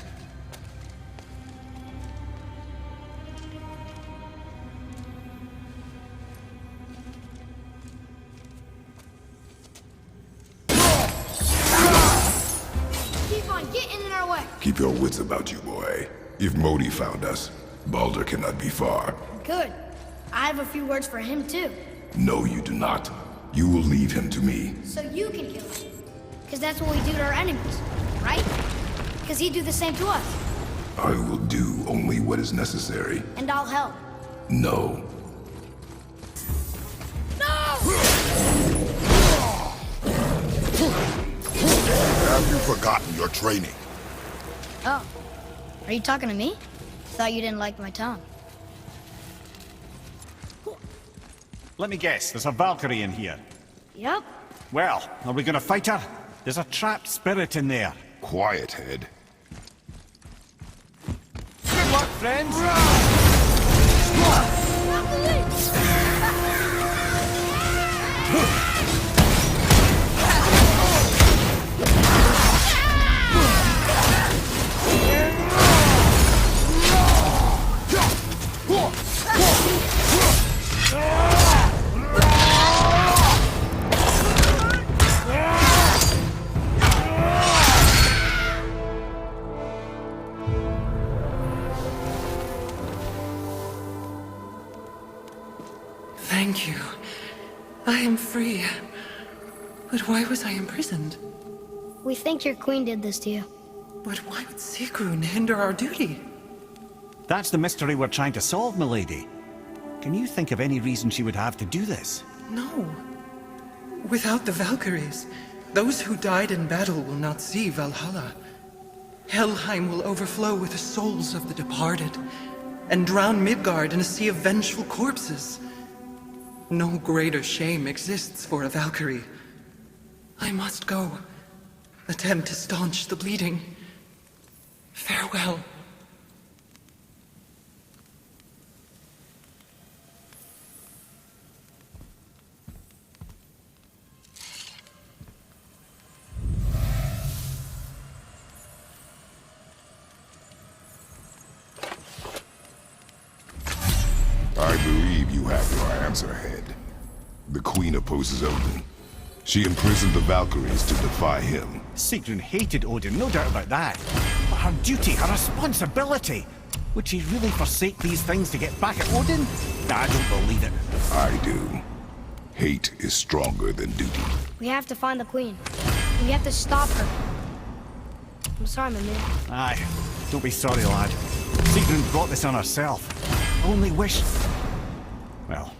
Keep on getting in our way. Keep your wits about you, boy. If Modi found us, Baldur cannot be far. Good. I have a few words for him too. No, you do not. You will leave him to me. So you can kill him. Because that's what we do to our enemies, right? Because he'd do the same to us. I will do only what is necessary. And I'll help. No. Have you forgotten your training? Oh. Are you talking to me? Thought you didn't like my tongue. Let me guess, there's a Valkyrie in here. Yep. Well, are we gonna fight her? There's a trapped spirit in there. Quiet, head. Good luck, friends! Thank you. I am free. But why was I imprisoned? We think your queen did this to you. But why would Sigrun hinder our duty? That's the mystery we're trying to solve, milady. Can you think of any reason she would have to do this? No. Without the Valkyries, those who died in battle will not see Valhalla. Helheim will overflow with the souls of the departed, and drown Midgard in a sea of vengeful corpses. No greater shame exists for a Valkyrie. I must go. Attempt to staunch the bleeding. Farewell. I believe you have your answer, head. The Queen opposes Odin. She imprisoned the Valkyries to defy him. Sigrun hated Odin, no doubt about that. But her duty, her responsibility. Would she really forsake these things to get back at Odin? I don't believe it. I do. Hate is stronger than duty. We have to find the queen. We have to stop her. I'm sorry, Mimir. Aye, don't be sorry, lad. Sigrun brought this on herself. Only wish... Well,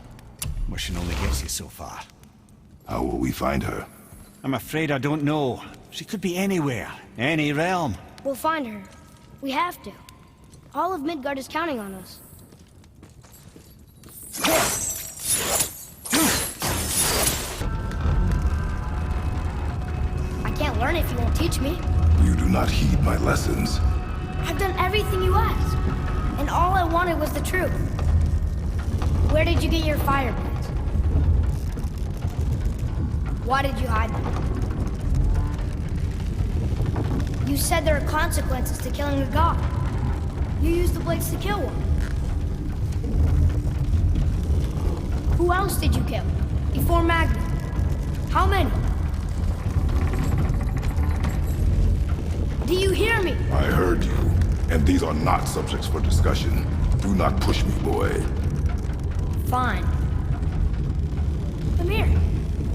wishing only gets you so far. How will we find her? I'm afraid I don't know. She could be anywhere, any realm. We'll find her. We have to. All of Midgard is counting on us. I can't learn if you won't teach me. You do not heed my lessons. I've done everything you asked. And all I wanted was the truth. Where did you get your fire blades? Why did you hide them? You said there are consequences to killing a god. You used the blades to kill one. Who else did you kill? Before Magna? How many? Do you hear me? I heard you, and these are not subjects for discussion. Do not push me, boy. Fine. Mimir,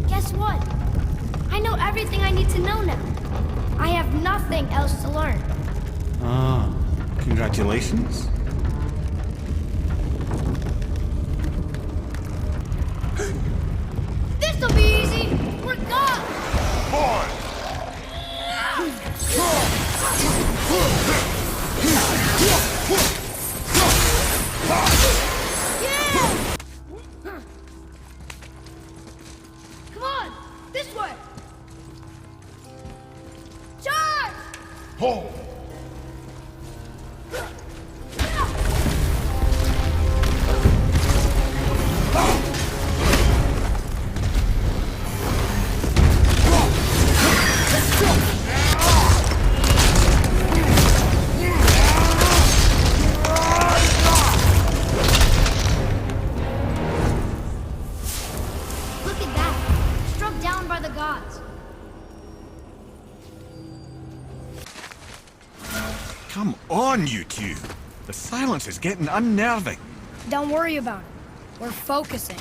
guess what? I know everything I need to know now. I have nothing else to learn. Ah, congratulations. This'll be Look at that. Struck down by the gods. Come on, you two. The silence is getting unnerving. Don't worry about it. We're focusing.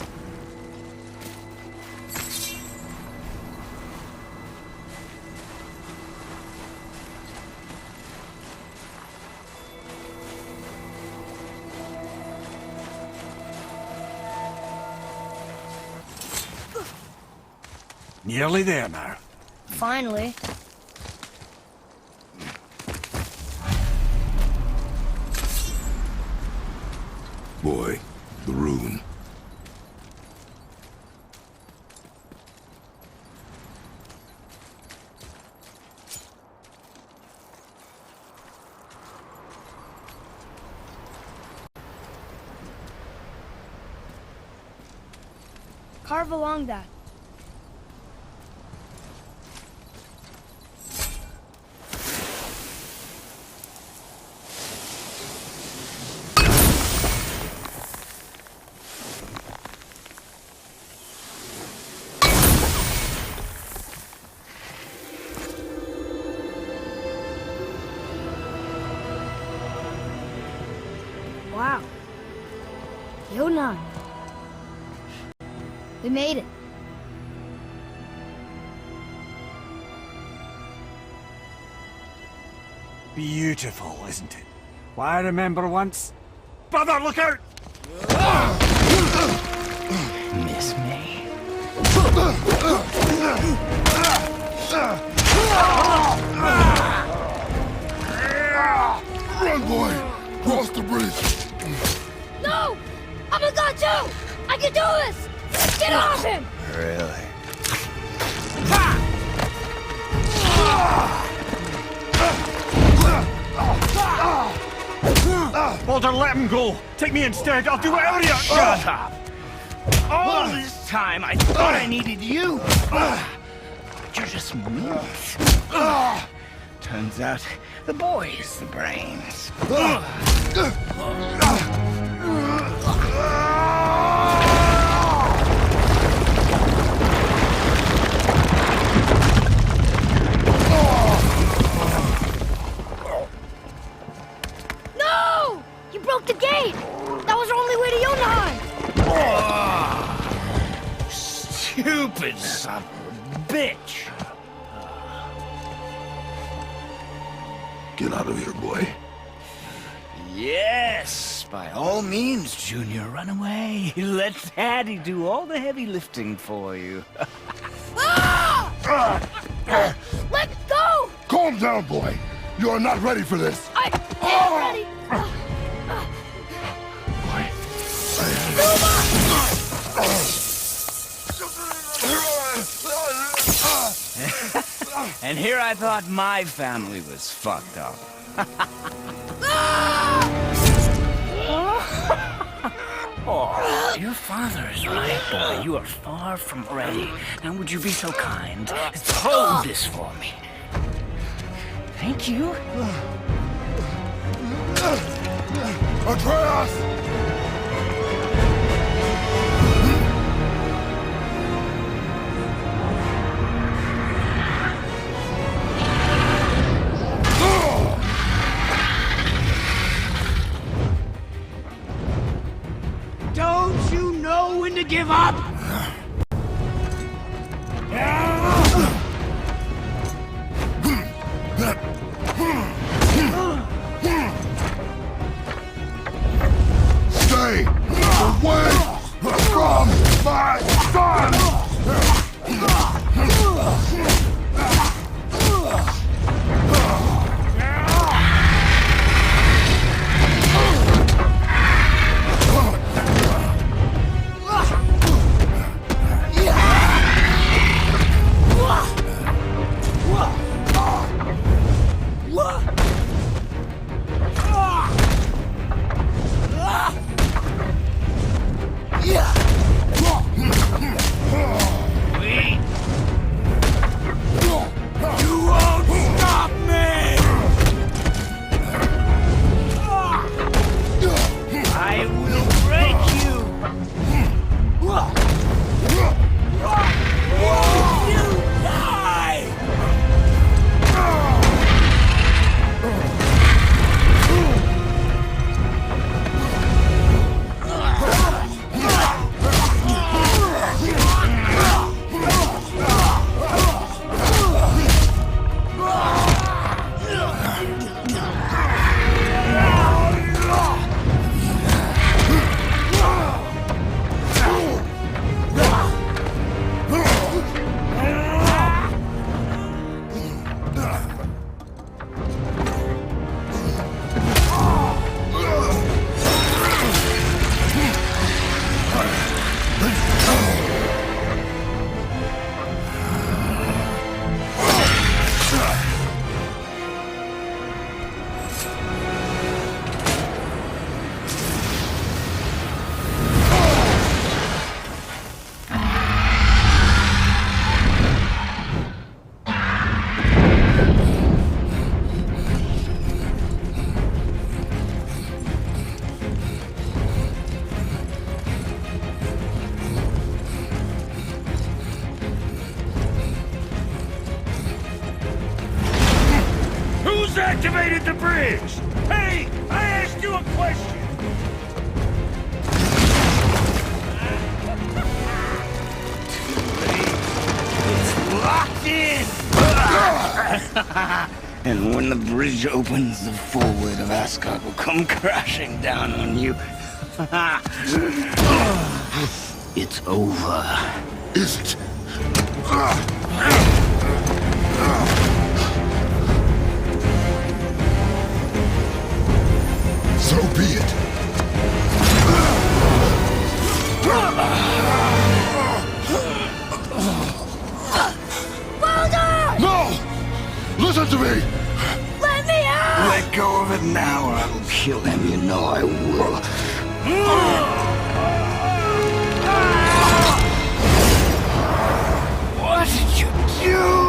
Nearly there now. Finally. Boy, the rune. Carve along that. Wow. Yunnan. We made it. Beautiful, isn't it? Why, I remember once... Brother, look out! Miss me? Run, boy! Cross the bridge! No! I'm a god too! I can do this! Get off him! Really? Baldur, let him go! Take me instead, I'll do whatever you... Shut up! All this time I thought I needed you! But you're just meat. Turns out the boy's the brains. No! You broke the gate! That was our only way to Yunnan! Stupid son of a bitch! Get out of here, boy. Yes, by all means, Junior, run away. Let Daddy do all the heavy lifting for you. Let go! Calm down, boy. You are not ready for this. I am ready! And here I thought my family was fucked up. Oh, your father is right, boy. You are far from ready. Now, would you be so kind as to hold this for me? Thank you. Atreus! Don't you know when to give up? Stay away from my son! the bridge! Hey! I asked you a question! It's locked in! And when the bridge opens, the full weight of Asgard will come crashing down on you. It's over. Is it? So be it. No! Listen to me! Let me out! Let go of it now or I will kill him. You know I will. What did you do?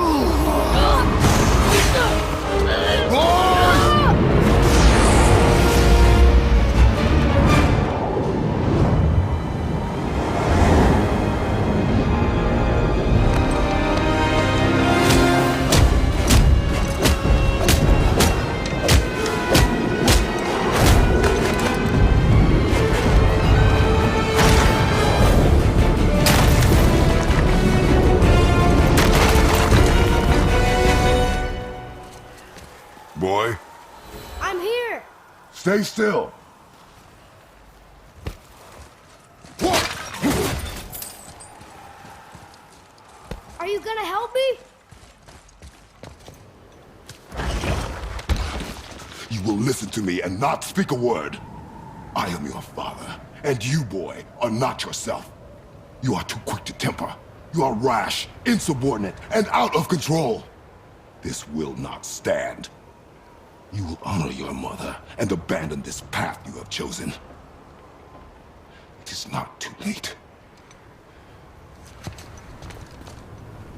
Boy, I'm here! stay still. Are you gonna help me? You will listen to me and not speak a word. I am your father, and you, boy, are not yourself. You are too quick to temper. You are rash, insubordinate, and out of control. This will not stand. You will honor your mother and abandon this path you have chosen. It is not too late.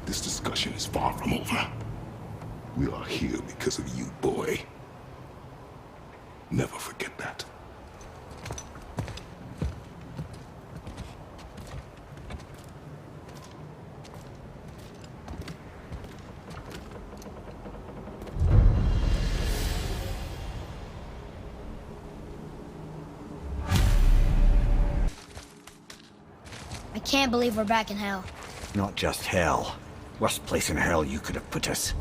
This discussion is far from over. We are here because of you, boy. Never forget that. I can't believe we're back in hell. Not just hell. Worst place in hell you could have put us.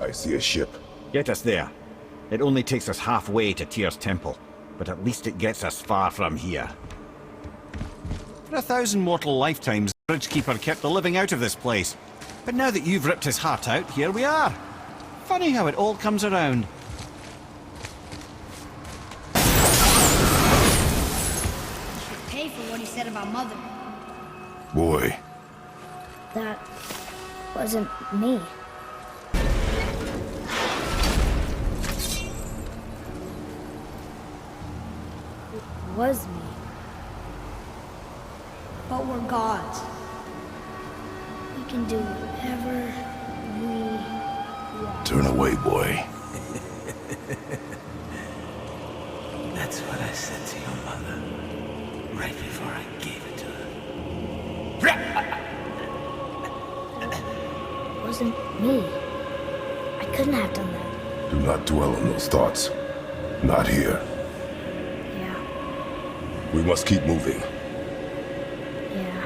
I see a ship. Get us there. It only takes us halfway to Tyr's temple, but at least it gets us far from here. For 1,000 mortal lifetimes, the Bridgekeeper kept the living out of this place. But now that you've ripped his heart out, here we are. Funny how it all comes around. Pay for what he said about Mother. Boy, That wasn't me. It was me. But we're gods. We can do whatever we want. turn away, boy. That's what I said to your mother right before I gave it to her. It wasn't me. I couldn't have done that. Do not dwell on those thoughts. Not here. Yeah. We must keep moving. Yeah.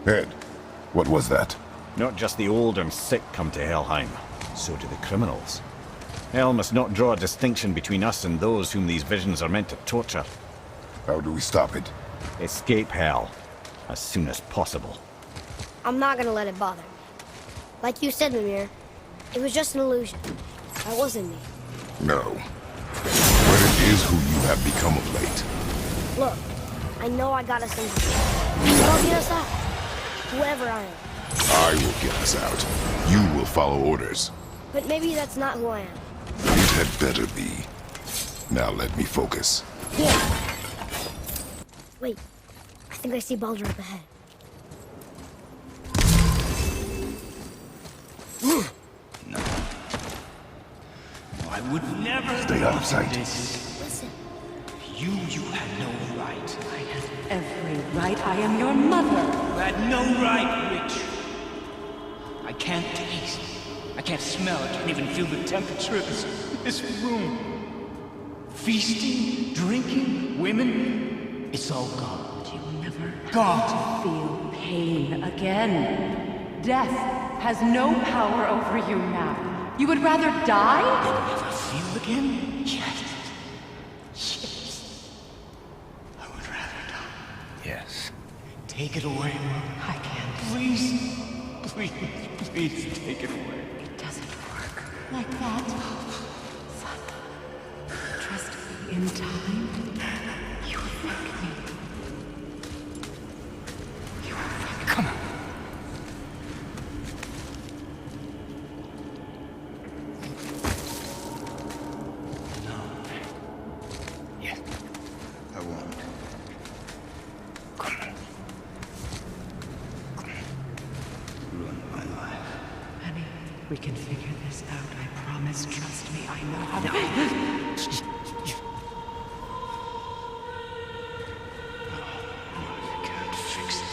Ed, what was that? Not just the old and sick come to Helheim, so do the criminals. Hell must not draw a distinction between us and those whom these visions are meant to torture. How do we stop it? Escape Hell, as soon as possible. I'm not gonna let it bother me. Like you said, Mimir, it was just an illusion. That wasn't me. No. But it is who you have become of late. Look, I know I got us in here. But I'll get us out. Whoever I am. I will get us out. You will follow orders. But maybe that's not who I am. It had better be. Now let me focus. Yeah. Wait, I think I see Baldur up ahead. No, I would never Stay out of sight. Listen. You had no right. I had every right. I am your mother. You had no right, witch. I can't taste. I can't smell. I can't even feel the temperature of this room. Feasting, drinking, women. It's all gone. You will never Gone. feel pain again. Death has no power over you now. You would rather die? And never feel again? Yes. Yes. I would rather die. Yes. Take it away. I can't. Please. Please take it away. It doesn't work like that. Son, trust me. In time, you will thank me. You will thank me. Come on. Yes. I won't. Come on. Ruin my life. Honey, we can figure this out. I promise. Trust me. I know how to. I can't fix it.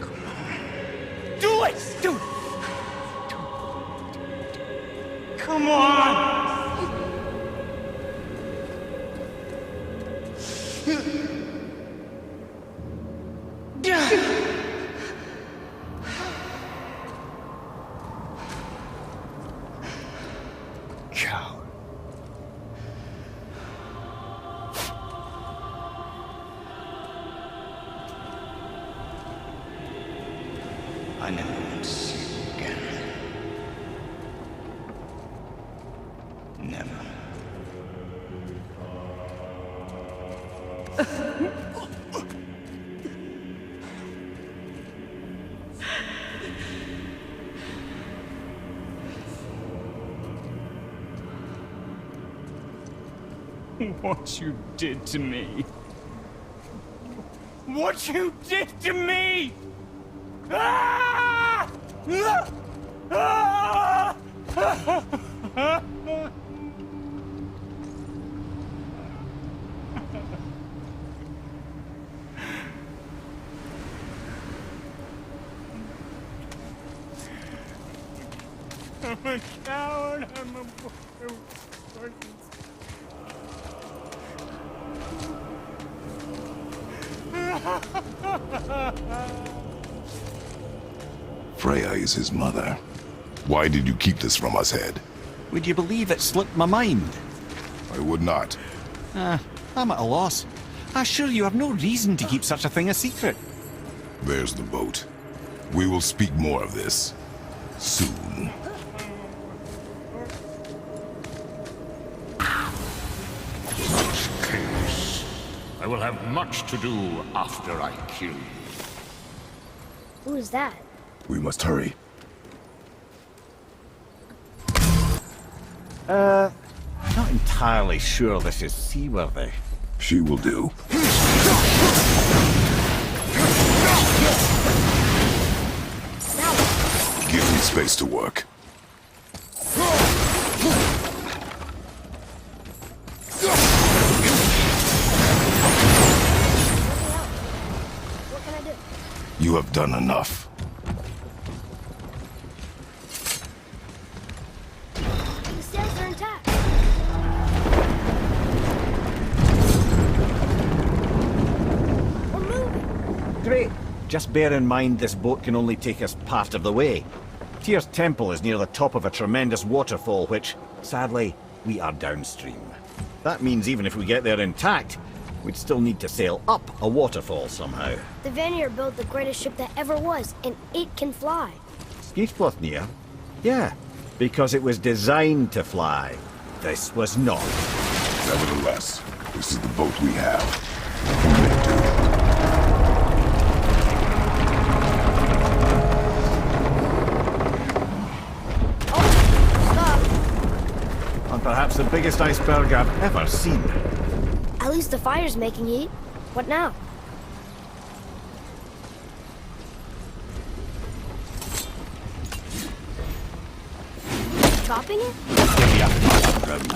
Come on. Do it! Do it! Come on! Coward. I never want to see you again. Never. What you did to me. What you did to me! Ah! Ah! Ah! I'm a coward. I'm a Freya is his mother. Why did you keep this from us, Ed? Would you believe it slipped my mind? I would not. I'm at a loss. I assure you have no reason to keep such a thing a secret. There's the boat. We will speak more of this soon. Such chaos. I will have much to do after I kill you. Who is that? We must hurry. Not entirely sure this is seaworthy. She will do. Give me space to work. What can I do? You have done enough. The sails are intact. We're moving. Great. Just bear in mind this boat can only take us part of the way. Tyr's temple is near the top of a tremendous waterfall which, sadly, we are downstream. That means even if we get there intact, we'd still need to sail up a waterfall somehow. The Vanir built the greatest ship that ever was, and it can fly. Skidbladnir? Yeah, because it was designed to fly. This was not. Nevertheless, this is the boat we have. And perhaps the biggest iceberg I've ever seen. At least the fire's making heat. What now? chopping it? Give me a room.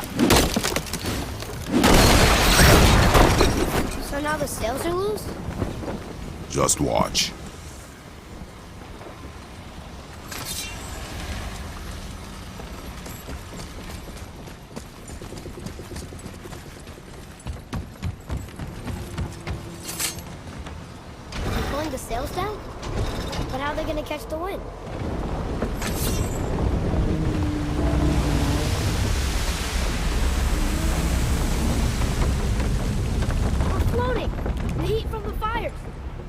So now the sails are loose? Just watch. They're pulling the sails down? But how are they gonna catch the wind? We're floating! The heat from the fires!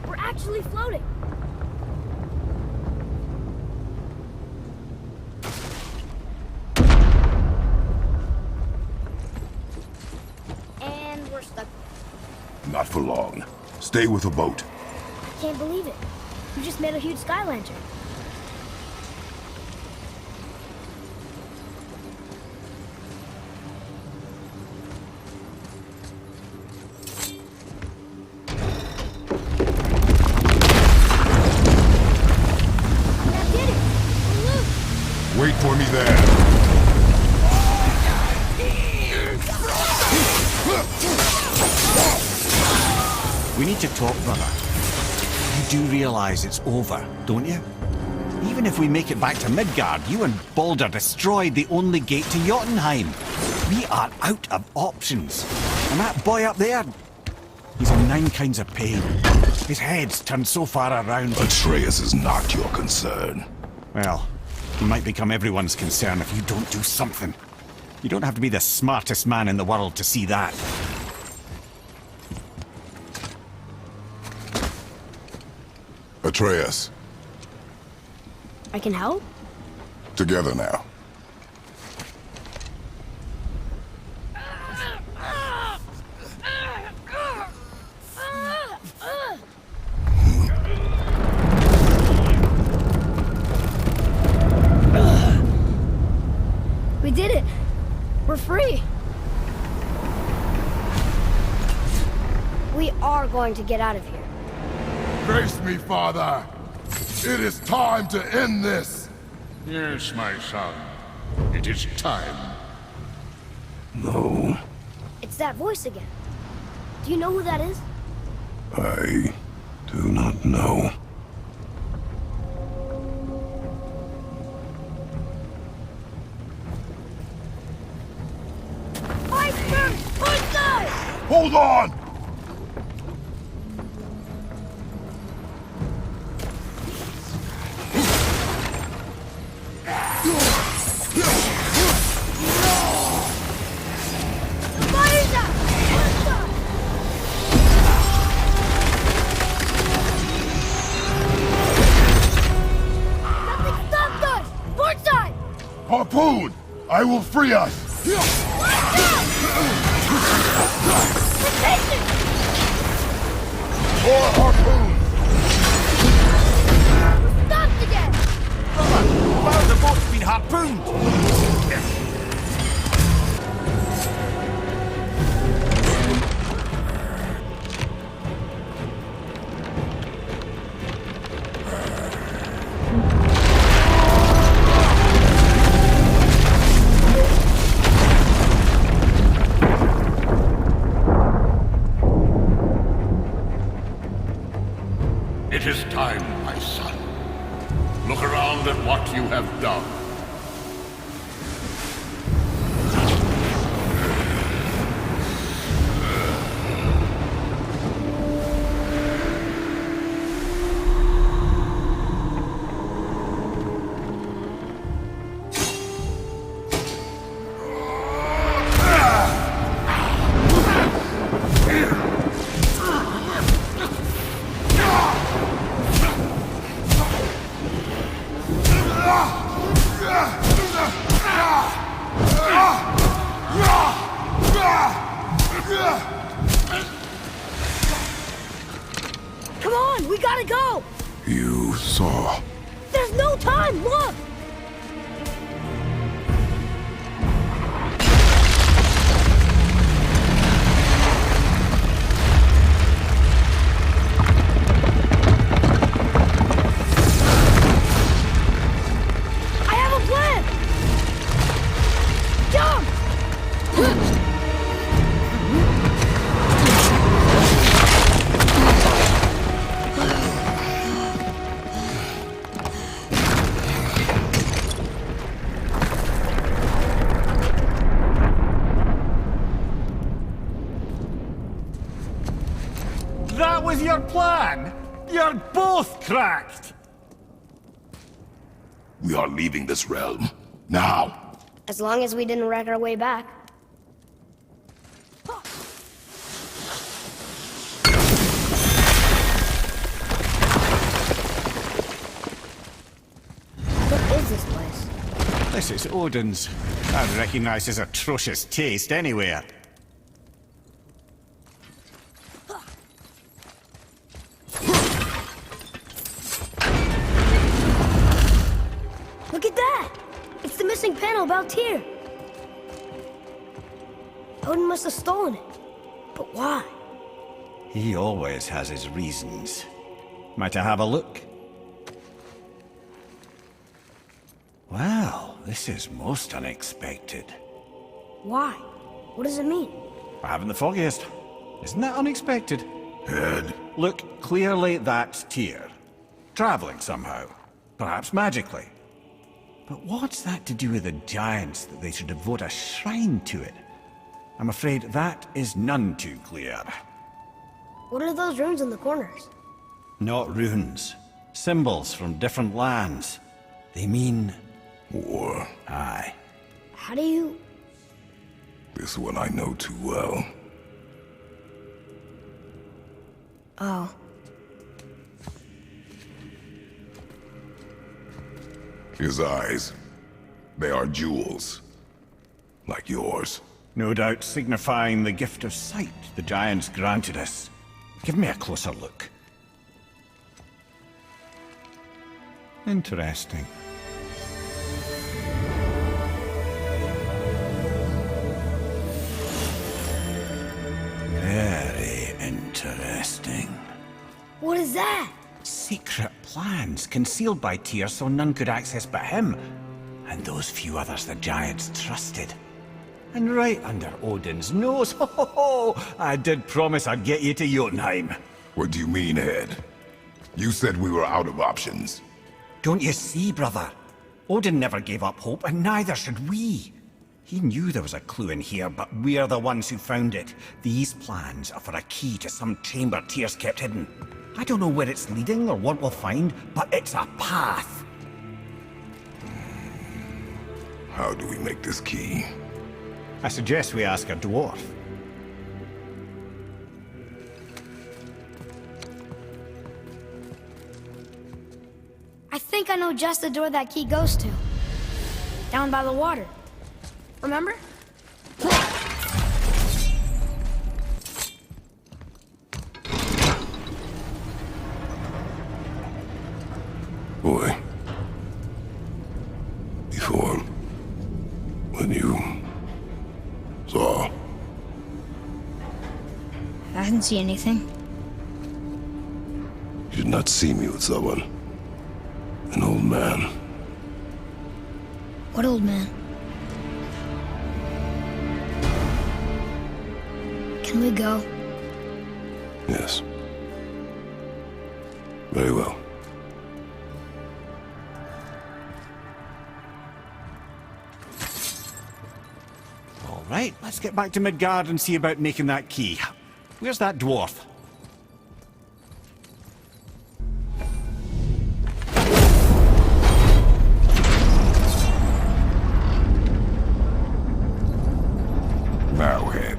We're actually floating! And we're stuck. Not for long. Stay with the boat. I can't believe it. You just made a huge sky lantern. That did it! We're loose! Wait for me there. We need to talk, brother. You do realize it's over, don't you? Even if we make it back to Midgard, you and Baldur destroyed the only gate to Jotunheim. We are out of options. And that boy up there, he's in 9 kinds of pain. His head's turned so far around. Atreus is not your concern. Well, he might become everyone's concern if you don't do something. You don't have to be the smartest man in the world to see that. Atreus, I can help? together now. We did it! We're free! We are going to get out of here. Grace me, Father. It is time to end this. Yes, my son. It is time. No, It's that voice again. Do you know who that is? I do not know. Iceberg! Iceberg! Hold on! Fire's out! Iceberg! Nothing stopped us! Port side! Harpoon! I will free us! Watch out! We're patient! More harpoons! Stopped again! Wow, the boat's been harpooned! It is time, my son. Look around at what you have done. Come on, we gotta go! You saw. There's no time, look! I have a plan! That was your plan? You're both cracked! We are leaving this realm. Now! As long as we didn't wreck our way back. What is this place? This is Odin's. I'd recognize his atrocious taste anywhere. Look at that! It's the missing panel about Tyr. Odin must have stolen it. But why? He always has his reasons. Might I have a look? Well, this is most unexpected. Why? What does it mean? I haven't the foggiest. Isn't that unexpected? Head. Look, clearly that's Tyr. Traveling somehow. Perhaps magically. But what's that to do with the giants that they should devote a shrine to it? I'm afraid that is none too clear. What are those runes in the corners? Not runes. Symbols from different lands. They mean... War. Aye. How do you... This one I know too well. Oh. His eyes. They are jewels. Like yours. No doubt signifying the gift of sight the giants granted us. Give me a closer look. Interesting. Very interesting. What is that? Secret plans concealed by Tyr so none could access but him, and those few others the giants trusted. And right under Odin's nose, ho ho ho! I did promise I'd get you to Jotunheim. What do you mean, Head? You said we were out of options. Don't you see, brother? Odin never gave up hope, and neither should we. He knew there was a clue in here, but we're the ones who found it. These plans are for a key to some chamber Tyr's kept hidden. I don't know where it's leading or what we'll find, but it's a path. How do we make this key? I suggest we ask a dwarf. I think I know just the door that key goes to. Down by the water. Remember? Boy. Before... when you... saw... I didn't see anything. You did not see me with someone. An old man. What old man? Can we go? Yes. Very well. All right, let's get back to Midgard and see about making that key. Where's that dwarf? Now, Head.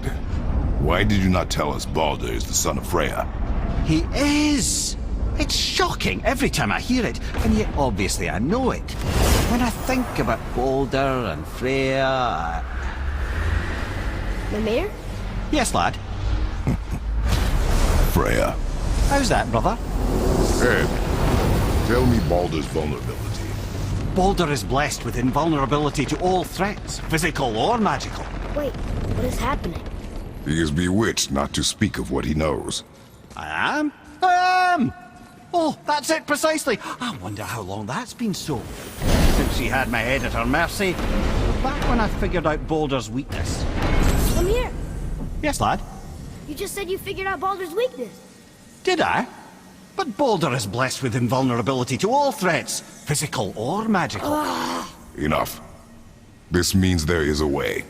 Why did you not tell us Baldur is the son of Freya? He is! It's shocking every time I hear it, and yet obviously I know it. When I think about Baldur and Freya... Mimir? Yes, lad. Freya. How's that, brother? Head, tell me Baldur's vulnerability. Baldur is blessed with invulnerability to all threats, physical or magical. Wait, what is happening? He is bewitched not to speak of what he knows. I am? I am! Oh, that's it precisely. I wonder how long that's been so. Since she had my head at her mercy, or back when I figured out Baldur's weakness. Come here. Yes, lad? You just said you figured out Baldur's weakness. Did I? But Baldur is blessed with invulnerability to all threats, physical or magical. Enough. This means there is a way.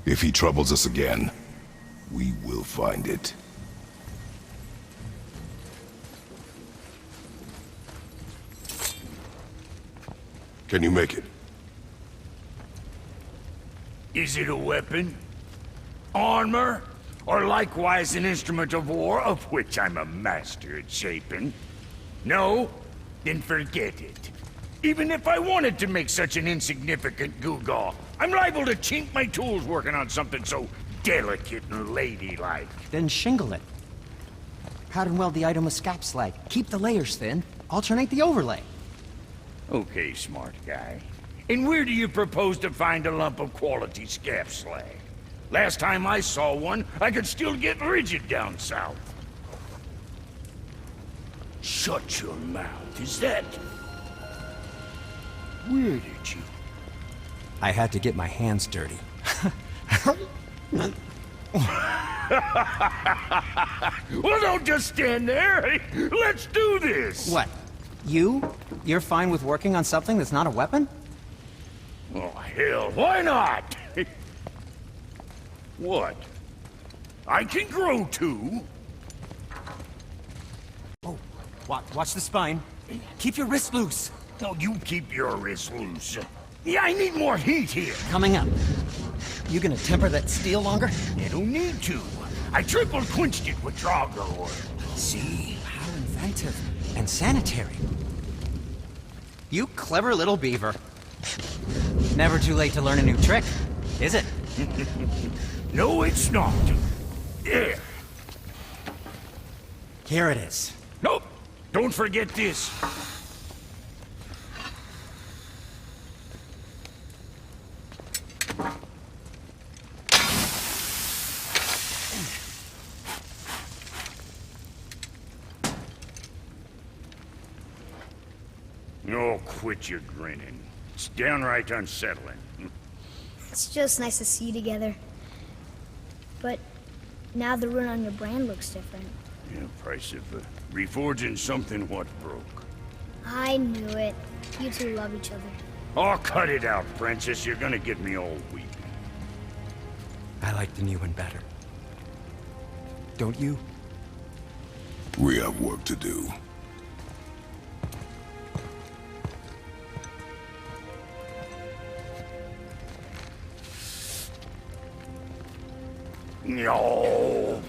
If he troubles us again, we will find it. Can you make it? Is it a weapon? Armor? Or likewise an instrument of war, of which I'm a master at shaping? No? Then forget it. Even if I wanted to make such an insignificant gewgaw, I'm liable to chink my tools working on something so delicate and ladylike. Then shingle it. Pattern weld the item with scap slag. Keep the layers thin. Alternate the overlay. Okay, smart guy. And where do you propose to find a lump of quality scap slag? Last time I saw one, I could still get rigid down south. Shut your mouth, is that... Where did you... I had to get my hands dirty. Well, don't just stand there. Let's do this. What? You're fine with working on something that's not a weapon? Oh, hell, why not? What? I can grow too. Oh, watch the spine. Keep your wrist loose. No, you keep your wrist loose. Yeah, I need more heat here. Coming up. You gonna temper that steel longer? You don't need to. I triple quenched it with Drago. See? How inventive. And sanitary. You clever little beaver. Never too late to learn a new trick, is it? No, it's not. There. Here it is. Nope. Don't forget this. Oh, quit your grinning. It's downright unsettling. It's just nice to see you together. But now the rune on your brand looks different. Yeah, price of reforging something what broke. I knew it. You two love each other. Oh, cut it out, Princess. You're gonna get me all weak. I like the new one better. Don't you? We have work to do. No.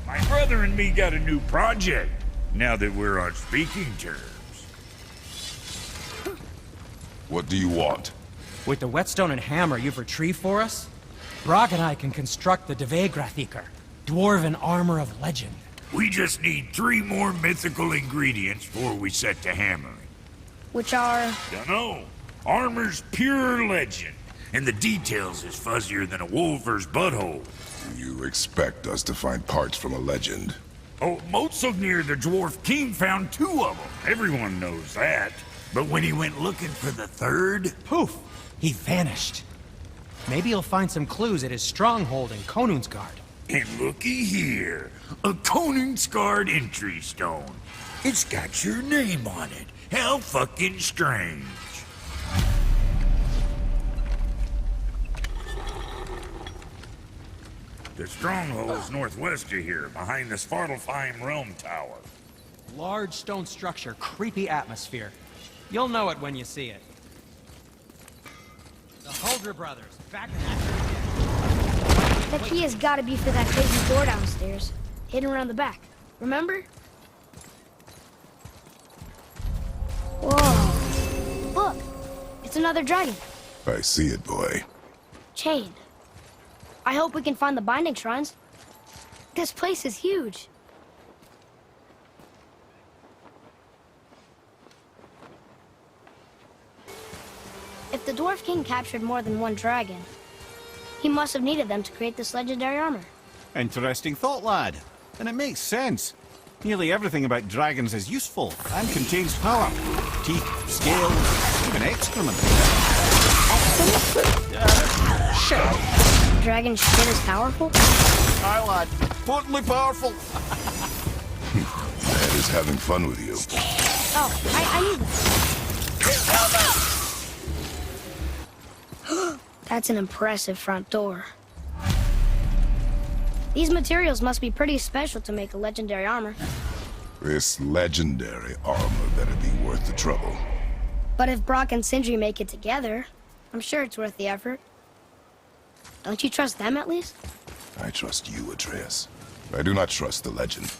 My brother and me got a new project, now that we're on speaking terms. What do you want? With the whetstone and hammer you've retrieved for us, Brog and I can construct the Dvegrathikar, dwarven armor of legend. We just need 3 more mythical ingredients before we set to hammering. Which are... Dunno. Armor's pure legend, and the details is fuzzier than a wolver's butthole. You expect us to find parts from a legend? Oh, Motsognir the Dwarf King found 2 of them. Everyone knows that. But when he went looking for the 3rd... Poof! He vanished. Maybe he'll find some clues at his stronghold in Konungsgard. And looky here. A Konungsgard entry stone. It's got your name on it. How fucking strange. The stronghold's northwest of here, behind the Svartalfheim Realm Tower. Large stone structure, creepy atmosphere. You'll know it when you see it. The Huldra brothers, back in action. That key has got to be for that crazy door downstairs, hidden around the back. Remember? Whoa. Look, it's another dragon. I see it, boy. Chained. I hope we can find the binding shrines. This place is huge. If the Dwarf King captured more than one dragon, he must have needed them to create this legendary armor. Interesting thought, lad. And it makes sense. Nearly everything about dragons is useful and contains power. Teeth, scales, even excrement. Shit. Dragon shit is powerful? Aye, lad. Totally powerful. Dad is having fun with you. Oh, I need that. That's an impressive front door. These materials must be pretty special to make a legendary armor. This legendary armor better be worth the trouble. But if Brock and Sindri make it together, I'm sure it's worth the effort. Don't you trust them at least? I trust you, Atreus. I do not trust the legend.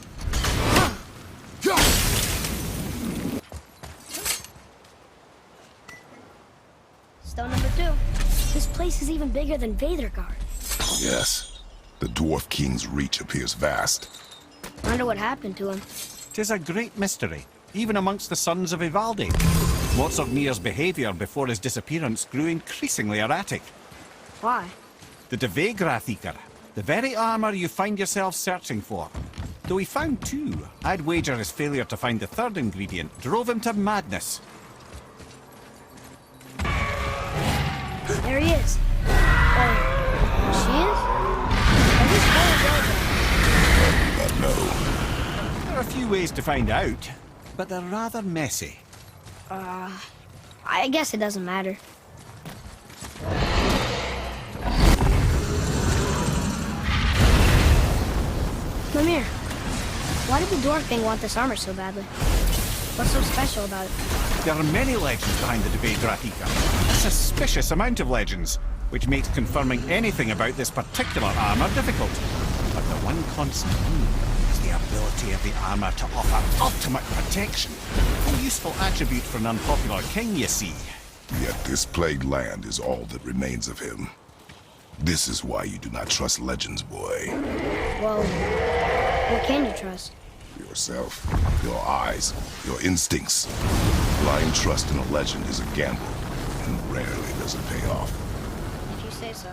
Stone number 2. This place is even bigger than Vadergard. Yes. The Dwarf King's reach appears vast. Wonder what happened to him. 'Tis a great mystery, even amongst the sons of Ivaldi. Mortsognir's behaviour before his disappearance grew increasingly erratic. Why? The Devegrathikr, the very armour you find yourself searching for. Though he found 2, I'd wager his failure to find the 3rd ingredient drove him to madness. There he is. Or she is? Or who's But no. There are a few ways to find out, but they're rather messy. I guess it doesn't matter. Mimir, why did the Dwarf King want this armor so badly? What's so special about it? There are many legends behind the Devegrathikr. A suspicious amount of legends, which makes confirming anything about this particular armor difficult. But the one constant is the ability of the armor to offer ultimate protection. A useful attribute for an unpopular king, you see. Yet this plagued land is all that remains of him. This is why you do not trust legends, boy. Well, what can you trust? Yourself, your eyes, your instincts. Blind trust in a legend is a gamble, and rarely does it pay off. If you say so.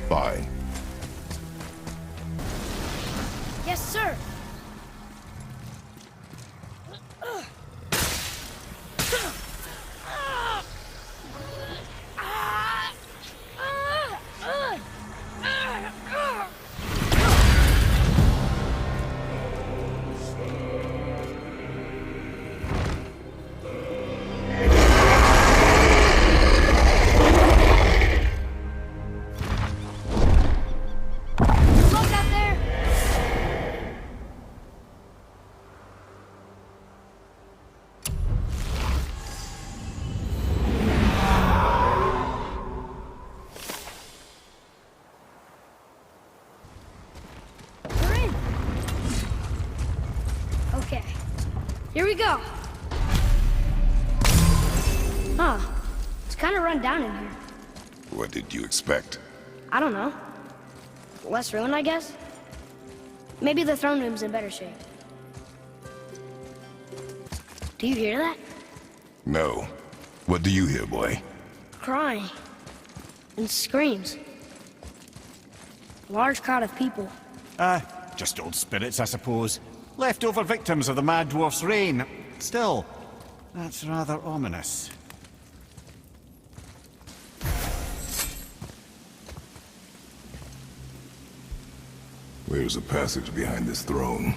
Fine. Yes, sir. Look out there! We're in. Okay, here we go. Huh, it's kind of run down in here. What did you expect? I don't know. Less ruined, I guess? Maybe the throne room's in better shape. Do you hear that? No. What do you hear, boy? Crying. And screams. Large crowd of people. Just old spirits, I suppose. Leftover victims of the Mad Dwarf's reign. Still, that's rather ominous. There's a passage behind this throne.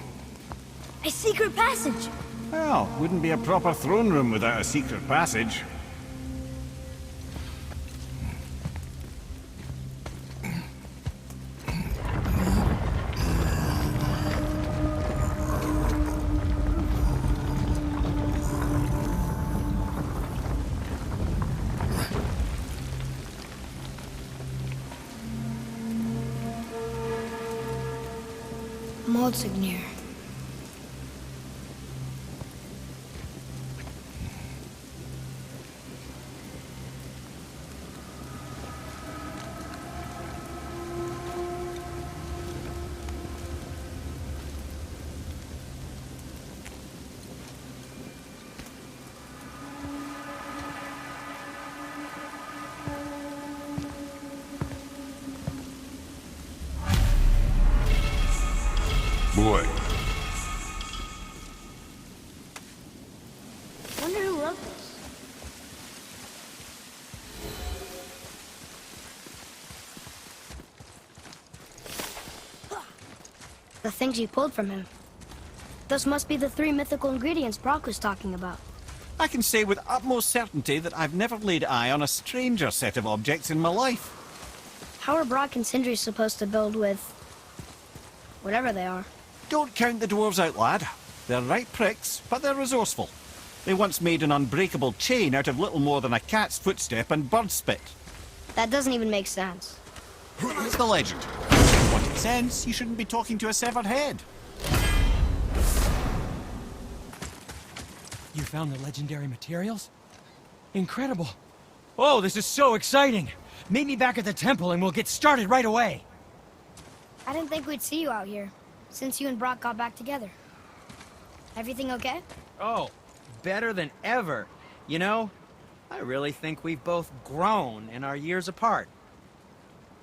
A secret passage! Well, wouldn't be a proper throne room without a secret passage. Moldsignir. Boy, Wonder who wrote this. the things you pulled from him. Those must be the 3 mythical ingredients Brock was talking about. I can say with utmost certainty that I've never laid eye on a stranger set of objects in my life. How are Brock and Sindri supposed to build with... whatever they are? Don't count the dwarves out, lad. They're right pricks, but they're resourceful. They once made an unbreakable chain out of little more than a cat's footstep and bird spit. That doesn't even make sense. It's the legend. If you wanted sense, you shouldn't be talking to a severed head. You found the legendary materials? Incredible. Oh, this is so exciting. Meet me back at the temple and we'll get started right away. I didn't think we'd see you out here, since you and Brock got back together. Everything okay? Oh, better than ever. You know, I really think we've both grown in our years apart.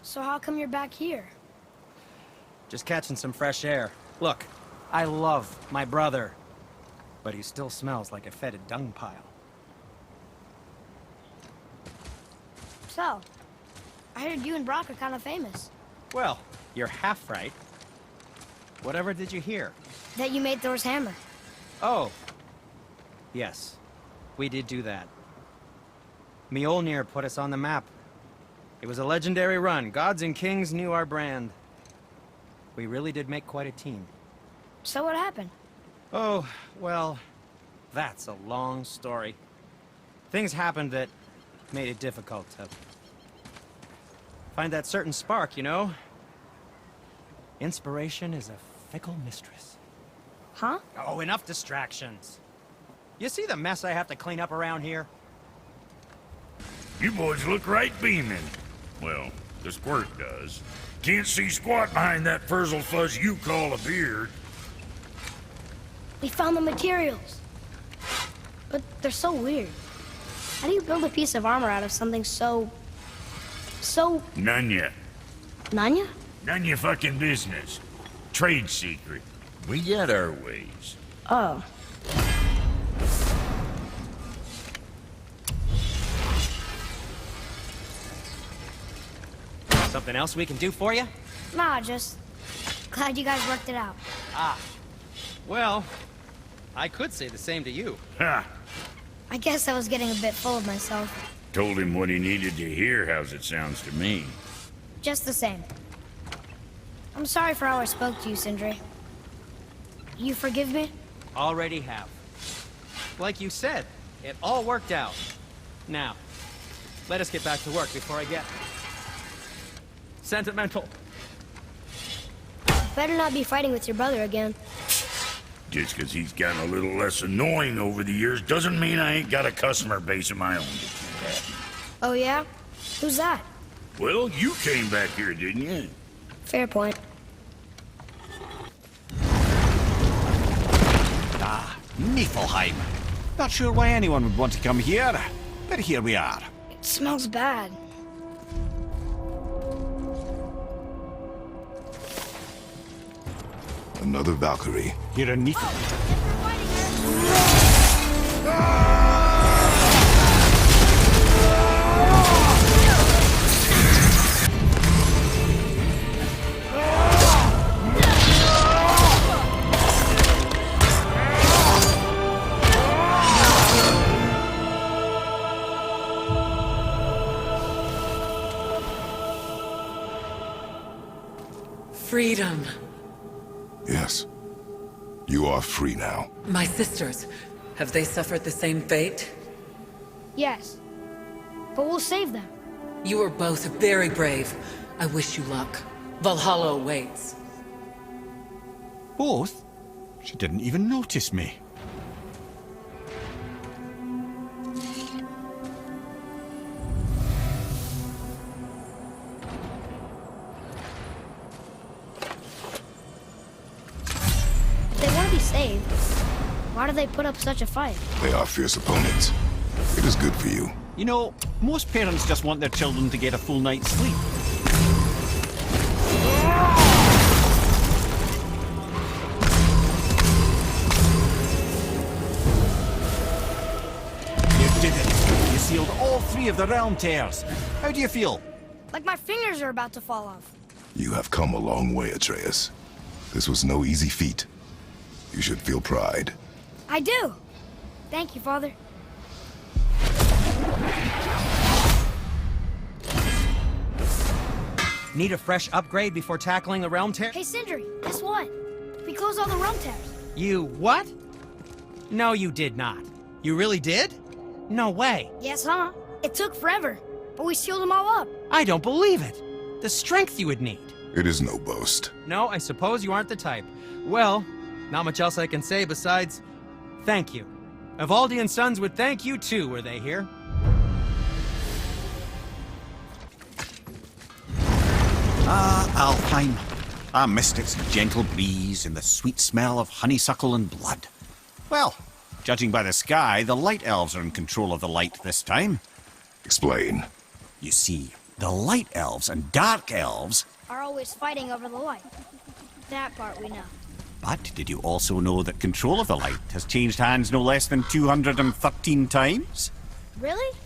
So how come you're back here? Just catching some fresh air. Look, I love my brother, but he still smells like a fetid dung pile. So, I heard you and Brock are kind of famous. Well, you're half right. Whatever did you hear? That you made Thor's hammer. Oh. Yes, we did do that. Mjolnir put us on the map. It was a legendary run. Gods and kings knew our brand. We really did make quite a team. So what happened? Oh, well, that's a long story. Things happened that made it difficult to find that certain spark, you know? Inspiration is a fickle mistress. Huh? Oh, enough distractions. You see the mess I have to clean up around here? You boys look right beaming. Well, the squirt does. Can't see squat behind that frizzle fuzz you call a beard. We found the materials. But they're so weird. How do you build a piece of armor out of something so... None yet. Nanya? None your fucking business. Trade secret. We got our ways. Oh. Something else we can do for you? Nah, just... glad you guys worked it out. Ah. Well, I could say the same to you. Ha! I guess I was getting a bit full of myself. Told him what he needed to hear, how's it sounds to me. Just the same. I'm sorry for how I spoke to you, Sindri. You forgive me? Already have. Like you said, it all worked out. Now, let us get back to work before I get sentimental. Better not be fighting with your brother again. Just 'cause he's gotten a little less annoying over the years doesn't mean I ain't got a customer base of my own. Oh yeah? Who's that? Well, you came back here, didn't you? Fair point. Ah, Niflheim. Not sure why anyone would want to come here, but here we are. It smells bad. Another Valkyrie. Here in Niflheim. Freedom. Yes. You are free now. My sisters, have they suffered the same fate? Yes. But we'll save them. You are both very brave. I wish you luck. Valhalla awaits. Both? She didn't even notice me. Saved. Why do they put up such a fight? They are fierce opponents. It is good for you. You know, most parents just want their children to get a full night's sleep. You did it. You sealed all 3 of the realm tears. How do you feel? Like my fingers are about to fall off. You have come a long way, Atreus. This was no easy feat. You should feel pride. I do. Thank you, Father. Need a fresh upgrade before tackling the realm tear? Hey, Sindri, guess what? We closed all the realm tears. You what? No, you did not. You really did? No way. Yes, huh? It took forever, but we sealed them all up. I don't believe it. The strength you would need. It is no boast. No, I suppose you aren't the type. Well, not much else I can say besides thank you. Evaldi and Sons would thank you too, were they here. Alfheim. I missed its gentle breeze and the sweet smell of honeysuckle and blood. Well, judging by the sky, the Light Elves are in control of the light this time. Explain. You see, the Light Elves and Dark Elves... Are always fighting over the light. That part we know. But did you also know that control of the light has changed hands no less than 213 times? Really?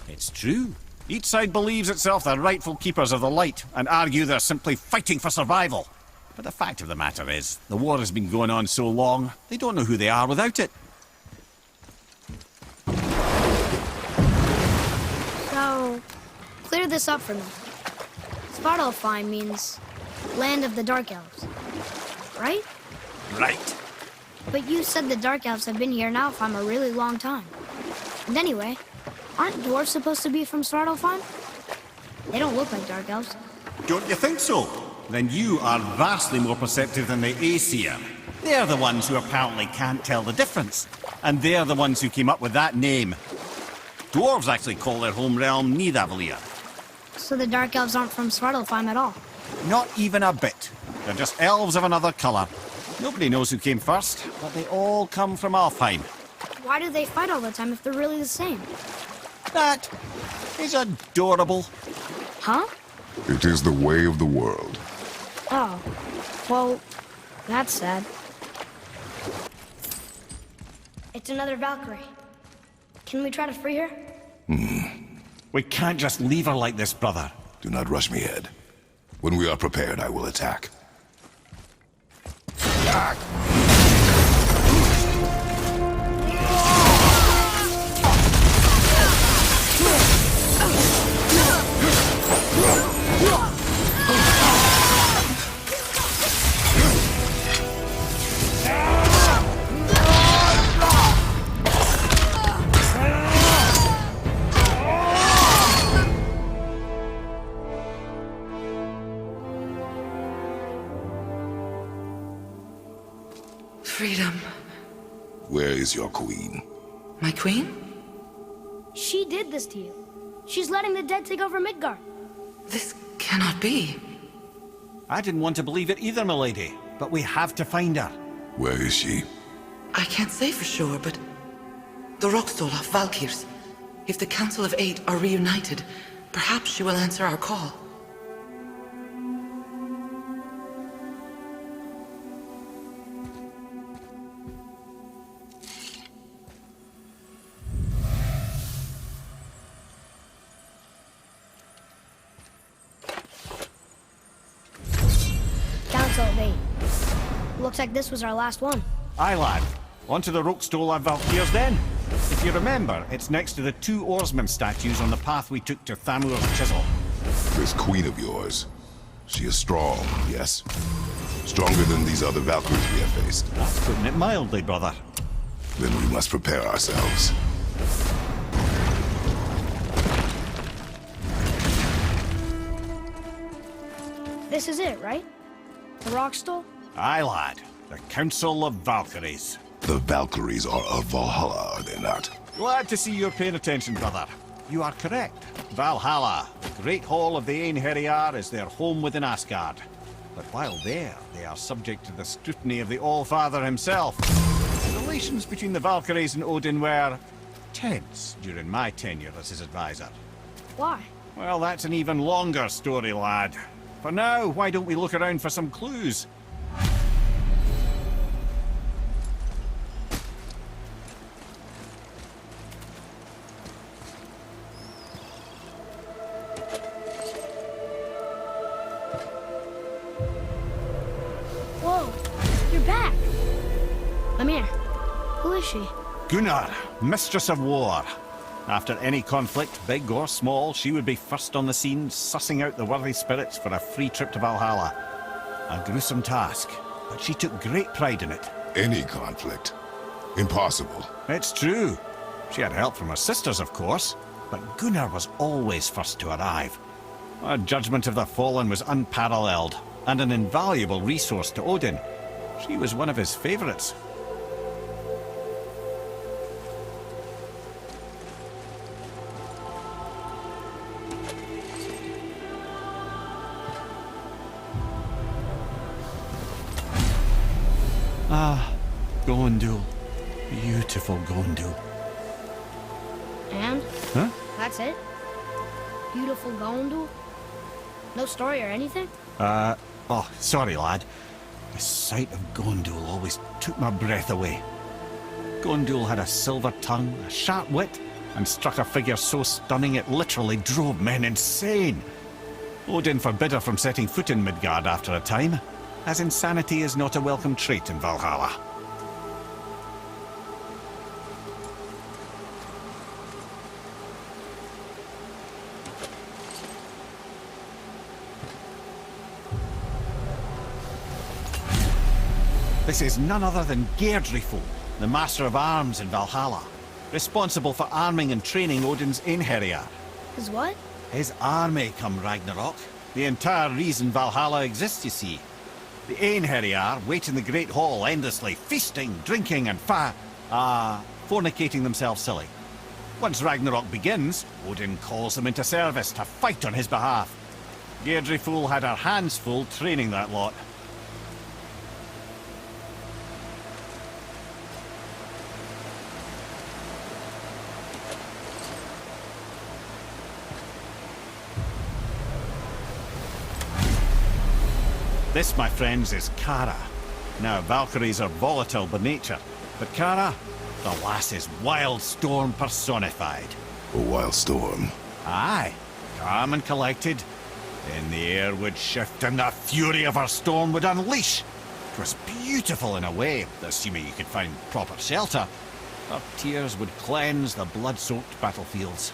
It's true. Each side believes itself the rightful keepers of the light and argue they're simply fighting for survival. But the fact of the matter is, the war has been going on so long, they don't know who they are without it. So, clear this up for me. Svartalfheim means land of the Dark Elves, right? Right. But you said the Dark Elves have been here in Alfheim a really long time. And anyway, aren't dwarves supposed to be from Svartalfheim? They don't look like Dark Elves. Don't you think so? Then you are vastly more perceptive than the Aesir. They're the ones who apparently can't tell the difference. And they're the ones who came up with that name. Dwarves actually call their home realm Nidavellir. So the Dark Elves aren't from Svartalfheim at all? Not even a bit. They're just elves of another colour. Nobody knows who came first, but they all come from Alfheim. Why do they fight all the time if they're really the same? That is adorable. Huh? It is the way of the world. Oh. Well, that's sad. It's another Valkyrie. Can we try to free her? We can't just leave her like this, brother. Do not rush me, Ed. When we are prepared, I will attack. Freedom. Where is your queen? My queen? She did this to you. She's letting the dead take over Midgard. This cannot be. I didn't want to believe it either, milady, but we have to find her. Where is she? I can't say for sure, but the Rockstall of Valkyrs. If the Council of Eight are reunited, perhaps she will answer our call. Council of Eight. Looks like this was our last one. Aye, lad. On to the Rokestola of Valkyrs then. If you remember, it's next to the two oarsmen statues on the path we took to Thamur's chisel. This queen of yours. She is strong, yes? Stronger than these other Valkyries we have faced. That's putting it mildly, brother. Then we must prepare ourselves. This is it, right? The Rockstall? Aye, lad. The Council of Valkyries. The Valkyries are of Valhalla, are they not? Glad to see you're paying attention, brother. You are correct. Valhalla, the great hall of the Einherjar, is their home within Asgard. But while there, they are subject to the scrutiny of the All-Father himself. The relations between the Valkyries and Odin were tense during my tenure as his advisor. Why? Well, that's an even longer story, lad. For now, why don't we look around for some clues? Whoa! Mimir, who is she? Gunnar, Mistress of War. After any conflict, big or small, she would be first on the scene, sussing out the worthy spirits for a free trip to Valhalla. A gruesome task, but she took great pride in it. Any conflict. Impossible. It's true. She had help from her sisters, of course, but Gunnar was always first to arrive. Her judgment of the fallen was unparalleled, and an invaluable resource to Odin. She was one of his favourites. Ah, Gondul. Beautiful Gondul. And? Huh? That's it? Beautiful Gondul? No story or anything? Oh, sorry, lad. The sight of Gondul always took my breath away. Gondul had a silver tongue, a sharp wit, and struck a figure so stunning it literally drove men insane. Odin forbid her from setting foot in Midgard after a time, as insanity is not a welcome trait in Valhalla. This is none other than Geirdriful, the Master of Arms in Valhalla, responsible for arming and training Odin's Einherjar. His what? His army come Ragnarok. The entire reason Valhalla exists, you see. The Einherjar wait in the Great Hall endlessly, feasting, drinking, and fornicating themselves silly. Once Ragnarok begins, Odin calls them into service to fight on his behalf. Geirdriful had her hands full training that lot. This, my friends, is Kara. Now, Valkyries are volatile by nature, but Kara, the lass is Wild Storm personified. A wild storm? Aye, calm and collected. Then the air would shift and the fury of her storm would unleash. It was beautiful in a way, assuming you could find proper shelter. Her tears would cleanse the blood-soaked battlefields.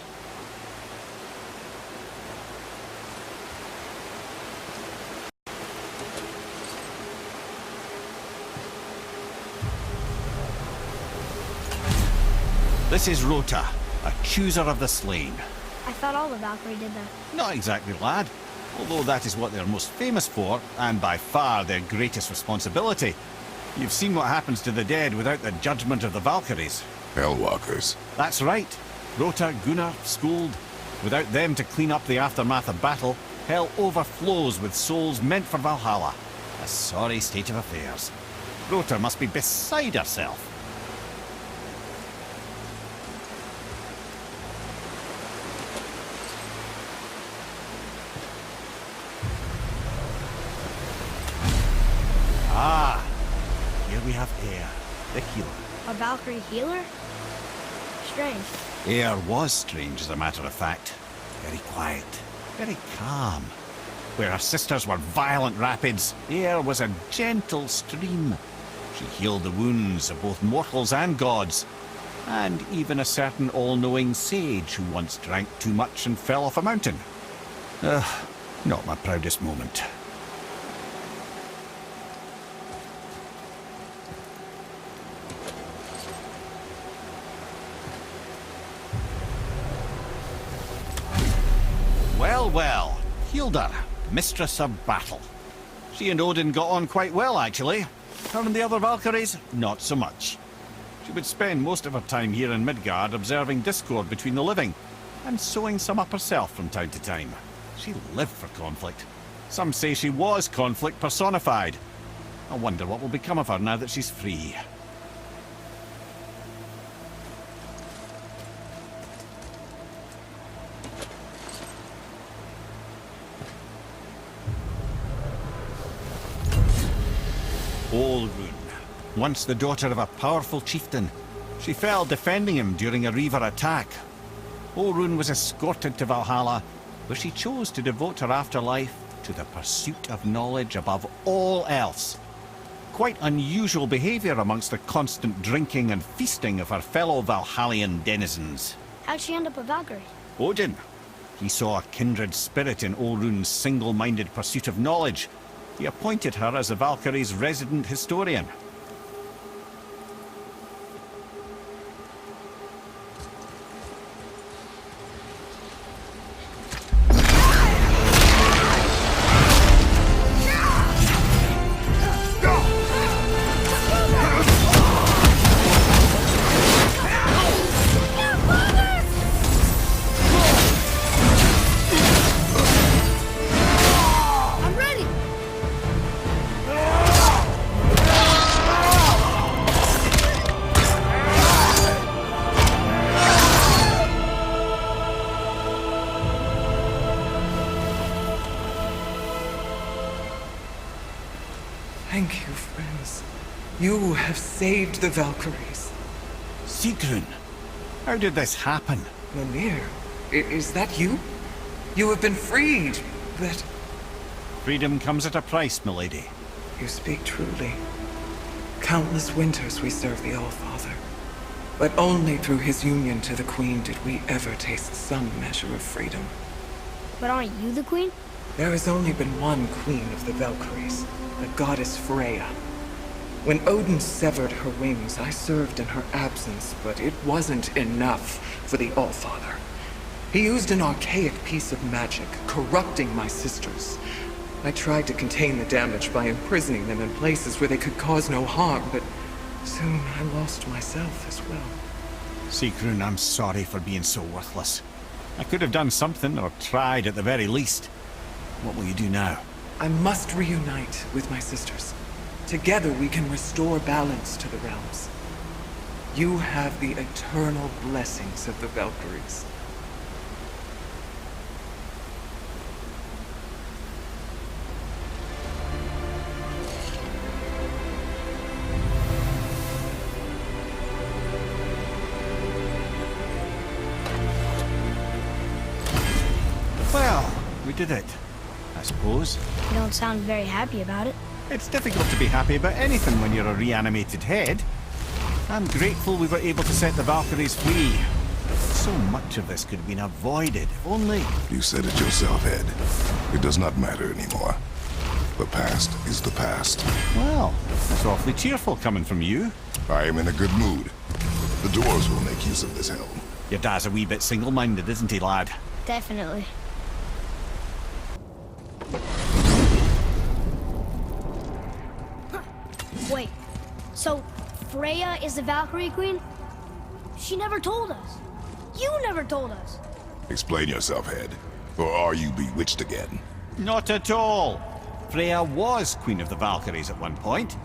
This is Rota, a chooser of the slain. I thought all the Valkyrie did that. Not exactly, lad. Although that is what they're most famous for, and by far their greatest responsibility. You've seen what happens to the dead without the judgment of the Valkyries. Hellwalkers. That's right. Rota, Gunnar, Skuld. Without them to clean up the aftermath of battle, hell overflows with souls meant for Valhalla. A sorry state of affairs. Rota must be beside herself. Ah, here we have Air, the healer. A Valkyrie healer? Strange. Air was strange, as a matter of fact. Very quiet, very calm. Where her sisters were violent rapids, Air was a gentle stream. She healed the wounds of both mortals and gods, and even a certain all-knowing sage who once drank too much and fell off a mountain. Not my proudest moment. Well, Hilda, Mistress of Battle. She and Odin got on quite well, actually. Her and the other Valkyries, not so much. She would spend most of her time here in Midgard observing discord between the living, and sewing some up herself from time to time. She lived for conflict. Some say she was conflict personified. I wonder what will become of her now that she's free. Olrun, once the daughter of a powerful chieftain. She fell defending him during a Reaver attack. Olrun was escorted to Valhalla, where she chose to devote her afterlife to the pursuit of knowledge above all else. quite unusual behavior amongst the constant drinking and feasting of her fellow Valhallian denizens. How'd she end up a Valkyrie? Odin. He saw a kindred spirit in Olrun's single-minded pursuit of knowledge. He appointed her as the Valkyrie's resident historian. Thank you, friends. You have saved the Valkyries. Sigrun, how did this happen? Mimir, is that you? You have been freed, but... Freedom comes at a price, milady. You speak truly. Countless winters we serve the All-Father. But only through his union to the Queen did we ever taste some measure of freedom. But aren't you the queen? There has only been one Queen of the Valkyries, the goddess Freya. When Odin severed her wings, I served in her absence, but it wasn't enough for the All-Father. He used an archaic piece of magic, corrupting my sisters. I tried to contain the damage by imprisoning them in places where they could cause no harm, but soon I lost myself as well. Sigrun, I'm sorry for being so worthless. I could have done something, or tried at the very least. What will you do now? I must reunite with my sisters. Together we can restore balance to the realms. You have the eternal blessings of the Valkyries. Well, we did it, I suppose. You don't sound very happy about it. It's difficult to be happy about anything when you're a reanimated head. I'm grateful we were able to set the Valkyries free. So much of this could have been avoided, if only... You said it yourself, Ed. It does not matter anymore. The past is the past. Well, that's awfully cheerful coming from you. I am in a good mood. The dwarves will make use of this helm. Your dad's a wee bit single-minded, isn't he, lad? Definitely. Wait, so Freya is the Valkyrie Queen? She never told us. You never told us. Explain yourself, Ed. Or are you bewitched again? Not at all. Freya was Queen of the Valkyries at one point.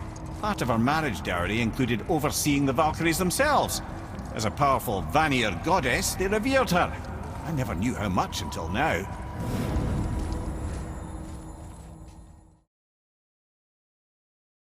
Part of her marriage dowry included overseeing the Valkyries themselves. As a powerful Vanir goddess, they revered her. I never knew how much until now.